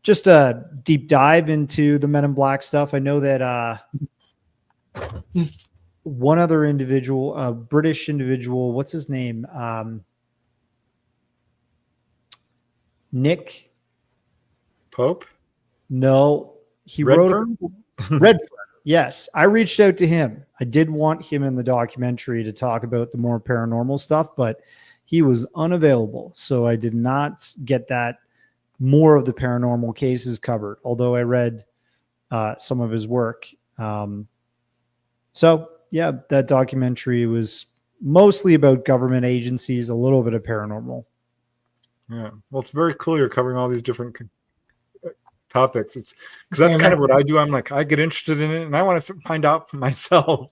just a deep dive into the Men in Black stuff. I know that one other individual, a British individual, what's his name? Nick Pope? No, he Redfern? wrote Redfern. Yes, I reached out to him. I did want him in the documentary to talk about the more paranormal stuff, but he was unavailable. So I did not get that more of the paranormal cases covered, although I read some of his work. So yeah, that documentary was mostly about government agencies, a little bit of paranormal. Yeah. Well, it's very cool you're covering all these different topics. It's because that's kind of what I do. I'm like, I get interested in it and I want to find out for myself.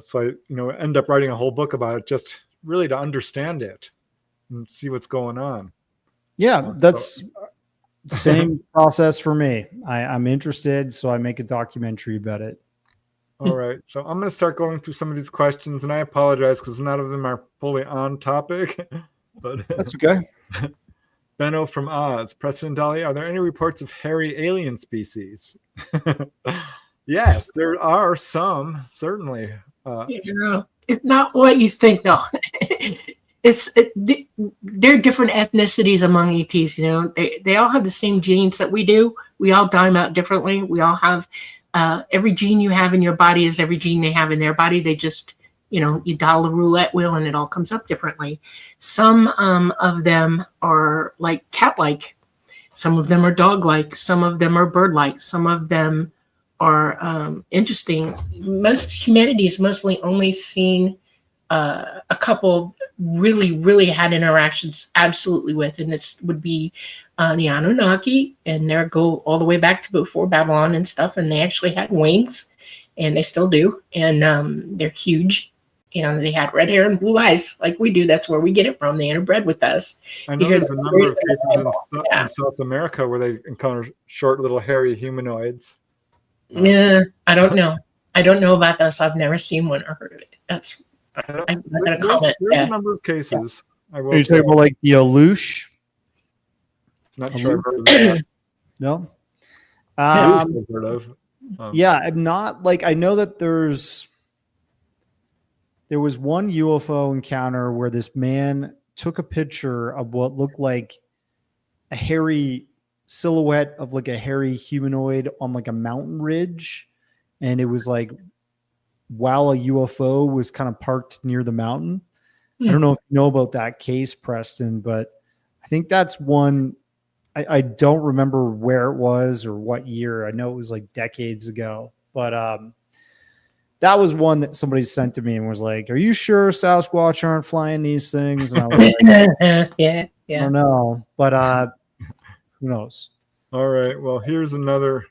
So I, end up writing a whole book about it, just really to understand it and see what's going on. Yeah, that's same process for me. I'm interested, so I make a documentary about it. All right. So I'm going to start going through some of these questions, and I apologize because none of them are fully on topic. But that's okay. Benno from Oz, Preston and Dolly, are there any reports of hairy alien species? Yes, there are some, certainly. It's not what you think, though. They're different ethnicities among ETs. They all have the same genes that we do. We all dime out differently. We all have every gene you have in your body is every gene they have in their body. They just, you dial a roulette wheel and it all comes up differently. Some of them are like cat-like. Some of them are dog-like. Some of them are bird-like. Some of them are interesting. Most humanity's mostly only seen a couple really, really had interactions absolutely with, and this would be the Anunnaki, and they go all the way back to before Babylon and stuff, and they actually had wings, and they still do, and they're huge, and they had red hair and blue eyes like we do. That's where we get it from. They interbred with us. I know there's a number of cases in South America where they encounter short little hairy humanoids. Yeah, I don't know. I don't know about this. I've never seen one or heard of it. That's I'm not gonna comment. There's a number of cases. I will Are you say. talking about like the Aloosh? Not sure I've heard of that. No. I've heard of. Yeah, I'm not like I know that there was one UFO encounter where this man took a picture of what looked like a hairy silhouette of like a hairy humanoid on like a mountain ridge, and it was like while a UFO was kind of parked near the mountain. I don't know if you know about that case, Preston, but I think that's one. I don't remember where it was or what year. I know it was like decades ago, but that was one that somebody sent to me and was like, "Are you sure Sasquatch aren't flying these things?" And I was like, yeah. I don't know, but who knows? All right. Well, here's another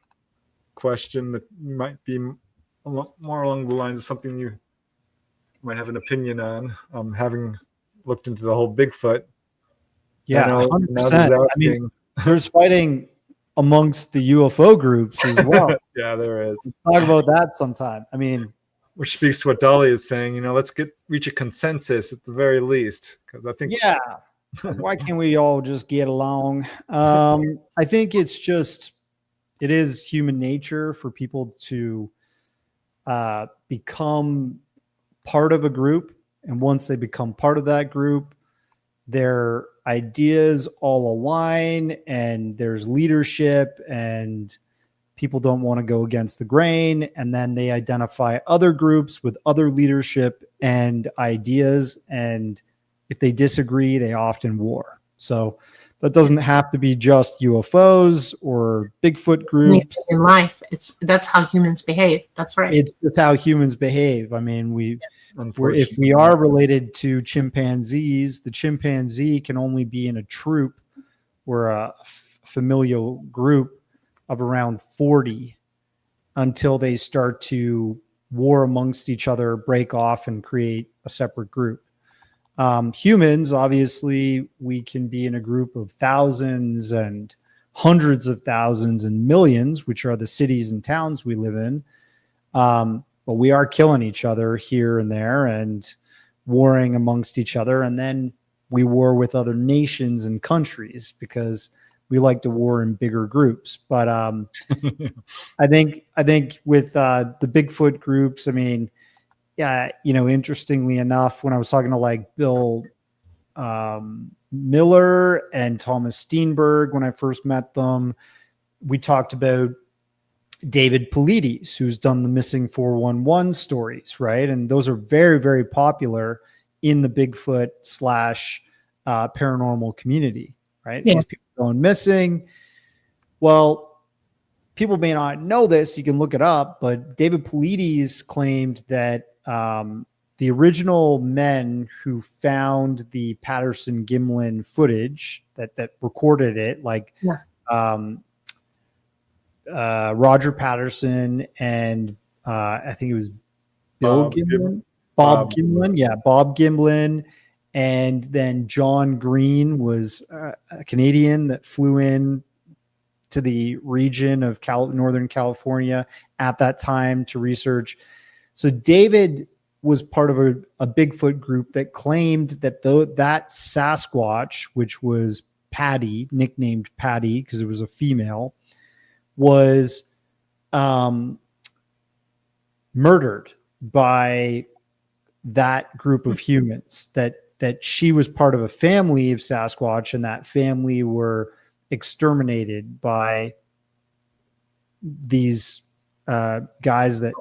question that might be a lot more along the lines of something you might have an opinion on. Having looked into the whole Bigfoot. Yeah, I know, 100%. I mean, there's fighting amongst the UFO groups as well. Yeah, there is. Let's talk about that sometime. I mean, which speaks to what Dolly is saying. Let's reach a consensus at the very least, because I think. Yeah. Why can't we all just get along? I think it is human nature for people to become part of a group. And once they become part of that group, their ideas all align and there's leadership and people don't want to go against the grain. And then they identify other groups with other leadership and ideas. And if they disagree, they often war. So that doesn't have to be just UFOs or Bigfoot groups. In life, that's how humans behave. That's right. It's just how humans behave. I mean, if we are related to chimpanzees, the chimpanzee can only be in a troop or a familial group of around 40 until they start to war amongst each other, break off, and create a separate group. Humans, obviously, we can be in a group of thousands and hundreds of thousands and millions, which are the cities and towns we live in. But we are killing each other here and there and warring amongst each other. And then we war with other nations and countries because we like to war in bigger groups. But I think with the Bigfoot groups, I mean, yeah, interestingly enough, when I was talking to like Bill Miller and Thomas Steenberg, when I first met them, we talked about David Paulides, who's done the Missing 411 stories, right? And those are very, very popular in the Bigfoot / paranormal community, right? Yeah. These people going missing. Well, people may not know this. You can look it up, but David Paulides claimed that the original men who found the Patterson-Gimlin footage that recorded it, like Roger Patterson and I think it was Bob Gimlin. Yeah, Bob Gimlin. And then John Green was a Canadian that flew in to the region of Northern California at that time to research. So David was part of a Bigfoot group that claimed that that Sasquatch, which was Patty, nicknamed Patty because it was a female, was murdered by that group of humans, that she was part of a family of Sasquatch, and that family were exterminated by these guys that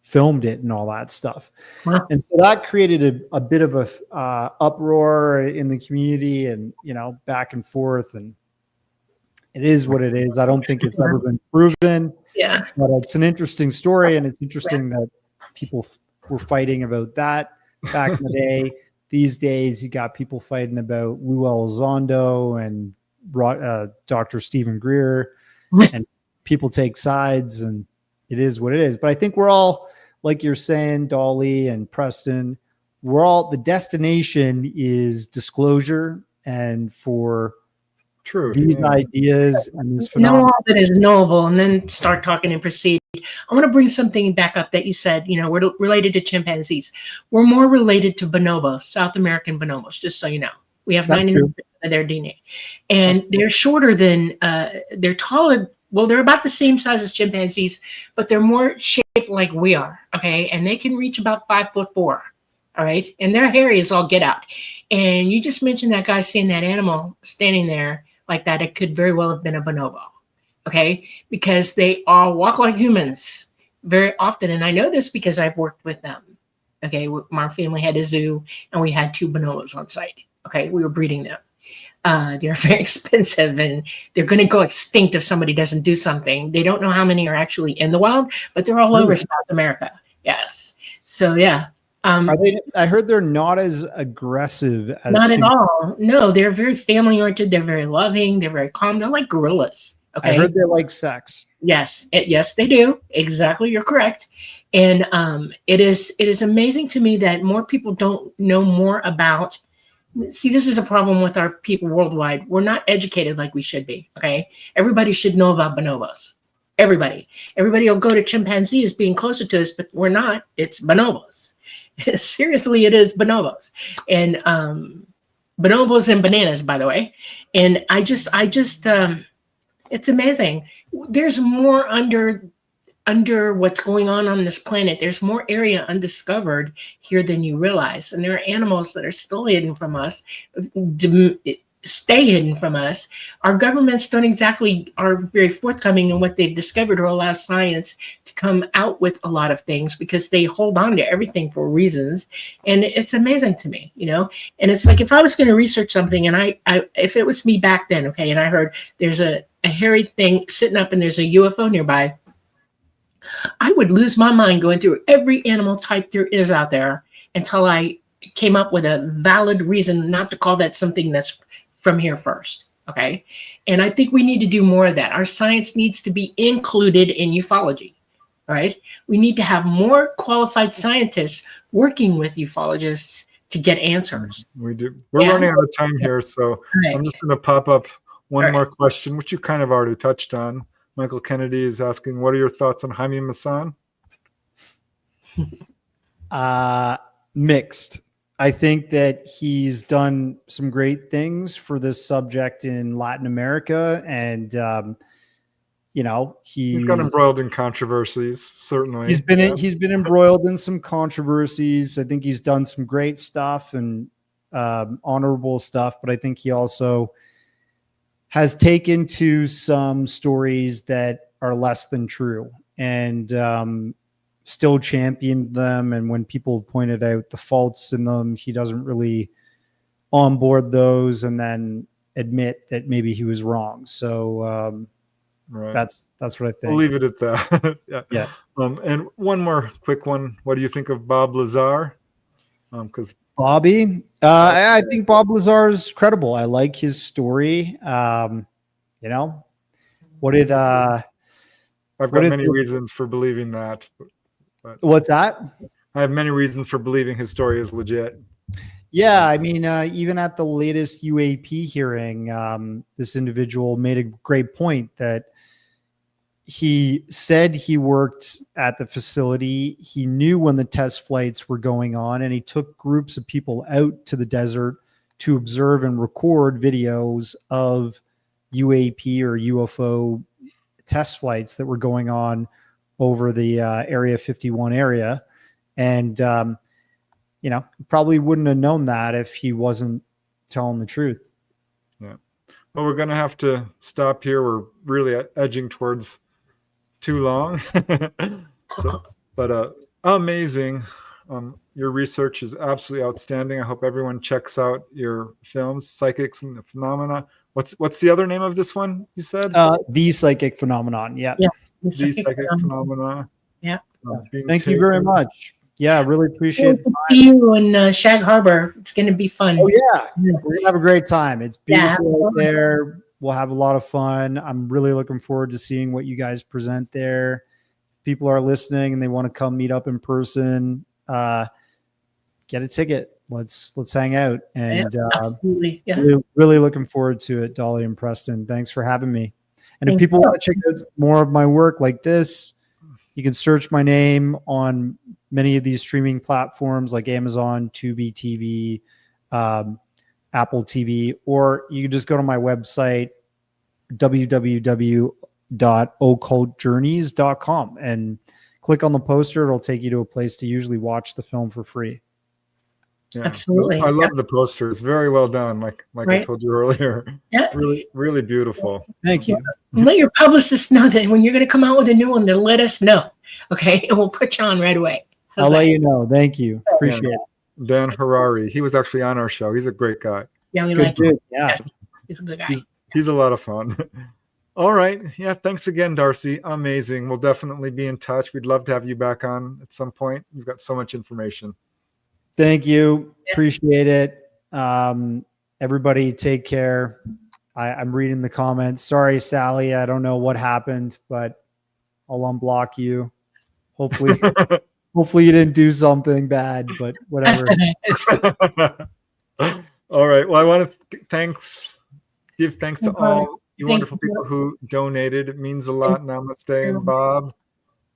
filmed it and all that stuff. Wow. And so that created a bit of a uproar in the community and, back and forth. And it is what it is. I don't think it's ever been proven. Yeah. But it's an interesting story, and it's interesting that people were fighting about that back in the day. These days, you got people fighting about Lou Elizondo and Dr. Stephen Greer, and people take sides, and it is what it is. But I think we're all, like you're saying, Dolly and Preston, the destination is disclosure, and for these ideas and this phenomenon. Know all that is knowable, and then start talking and proceed. I want to bring something back up that you said, we're related to chimpanzees. We're more related to bonobos, South American bonobos, just so you know. We have 99% of their DNA. And they're shorter than, they're taller. Well, they're about the same size as chimpanzees, but they're more shaped like we are, okay? And they can reach about 5'4", all right? And their hair is all get out. And you just mentioned that guy seeing that animal standing there like that. It could very well have been a bonobo, okay? Because they all walk like humans very often. And I know this because I've worked with them, okay? My family had a zoo, and we had 2 bonobos on site, okay? We were breeding them. They're very expensive, and they're going to go extinct if somebody doesn't do something. They don't know how many are actually in the wild, but they're all over South America. Yes. So, yeah. I heard they're not as aggressive as not at all. No, they're very family oriented. They're very loving. They're very calm. They're like gorillas. Okay. I heard they like sex. Yes. Yes, they do. Exactly. You're correct. And it is amazing to me that more people don't know more about. See, this is a problem with our people worldwide. We're not educated like we should be. Okay. Everybody should know about bonobos. Everybody will go to chimpanzee as being closer to us, but we're not. It's bonobos. Seriously, it is bonobos, and bonobos and bananas, by the way. And I just it's amazing. There's more under what's going on this planet. There's more area undiscovered here than you realize. And there are animals that are still hidden from us, stay hidden from us. Our governments are very forthcoming in what they've discovered or allow science to come out with a lot of things because they hold on to everything for reasons. And it's amazing to me, and it's like, if I was going to research something and if it was me back then, okay, and I heard there's a hairy thing sitting up and there's a UFO nearby, I would lose my mind going through every animal type there is out there until I came up with a valid reason not to call that something that's from here first. Okay. And I think we need to do more of that. Our science needs to be included in ufology. All right. We need to have more qualified scientists working with ufologists to get answers. We do. We're running out of time here. So I'm just going to pop up one more question, which you kind of already touched on. Michael Kennedy is asking, what are your thoughts on Jaime Maussan? Mixed. I think that he's done some great things for this subject in Latin America, and he's got embroiled in controversies. Certainly, he's been embroiled in some controversies. I think he's done some great stuff and honorable stuff, but I think he also has taken to some stories that are less than true, and still championed them. And when people pointed out the faults in them, he doesn't really onboard those and then admit that maybe he was wrong. So that's what I think. We'll leave it at that. Yeah. And one more quick one. What do you think of Bob Lazar? Because Bobby, I think Bob Lazar is credible. I like his story. What did I've got many reasons for believing that. But what's that? I have many reasons for believing his story is legit. Yeah, I mean, even at the latest UAP hearing, this individual made a great point that he said he worked at the facility. He knew when the test flights were going on, and he took groups of people out to the desert to observe and record videos of UAP or UFO test flights that were going on over the Area 51 area. And, probably wouldn't have known that if he wasn't telling the truth. Yeah. Well, we're going to have to stop here. We're really edging towards too long. But amazing. Your research is absolutely outstanding. I hope everyone checks out your films, Psychics and the Phenomena. What's the other name of this one you said? The Psychic Phenomenon. Yeah. Yeah. The Psychic Phenomena. Yeah. Thank you very much. Yeah, really appreciate We'll see you in Shag Harbor. It's going to be fun. Oh yeah, we're gonna have a great time. It's beautiful Yeah. out there. We'll have a lot of fun. I'm really looking forward to seeing what you guys present there. People are listening and they want to come meet up in person. Get a ticket. Let's hang out. And absolutely. Yeah. really looking forward to it, Dolly and Preston. Thanks for having me. And if Thank people you. want to check out more of my work like this, you can search my name on many of these streaming platforms like Amazon, Tubi TV, Apple TV, or you can just go to my website, www.occultjourneys.com, and click on the poster. It'll take you to a place to usually watch the film for free. Yeah. Absolutely. I love the posters. Very well done. Like Right. I told you earlier. Yeah. Really, really beautiful. Thank you. Let your publicist know that when you're going to come out with a new one, then let us know. Okay. And we'll put you on right away. How's I'll let that? you know. Thank you. Appreciate it. Dan Harari. He was actually on our show. He's a great guy. Yeah, we Good like him. dude. Yeah. He's a good guy. He's a lot of fun. All right. Yeah. Thanks again, Darcy. Amazing. We'll definitely be in touch. We'd love to have you back on at some point. You've got so much information. Thank you. Yeah. Appreciate it. Everybody take care. I'm reading the comments. Sorry, Sally. I don't know what happened, but I'll unblock you. Hopefully you didn't do something bad, but whatever. All right. Well, I want to give thanks to No problem. all you Thank wonderful you. people who donated. It means a lot. Namaste and Bob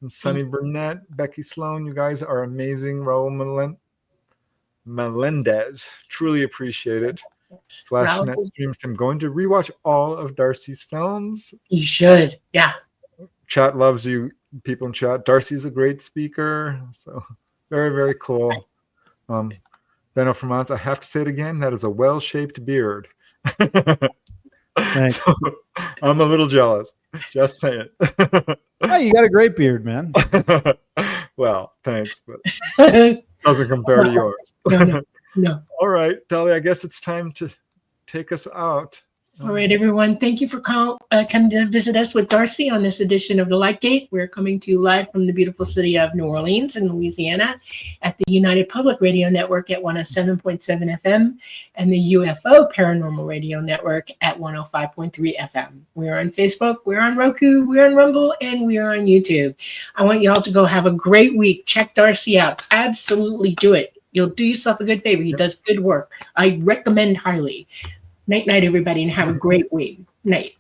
and Sunny Burnett, Becky Sloan. You guys are amazing. Raul Melendez. Truly appreciate it. Flashnet streams. I'm going to rewatch all of Darcy's films. You should. Yeah. Chat loves you. People in chat. Darcy's a great speaker. So very, very cool. Benno from Mons, I have to say it again. That is a well-shaped beard. Thanks. So, I'm a little jealous. Just saying. Oh, you got a great beard, man. Well, thanks, but No. doesn't compare to yours. No. All right, Dolly, I guess it's time to take us out. All right, everyone. Thank you for coming to visit us with Darcy on this edition of The Light Gate. We're coming to you live from the beautiful city of New Orleans in Louisiana at the United Public Radio Network at 107.7 FM and the UFO Paranormal Radio Network at 105.3 FM. We're on Facebook, we're on Roku, we're on Rumble, and we are on YouTube. I want you all to go have a great week. Check Darcy out. Absolutely do it. You'll do yourself a good favor. He does good work. I recommend highly. Night, everybody, and have a great week. Night.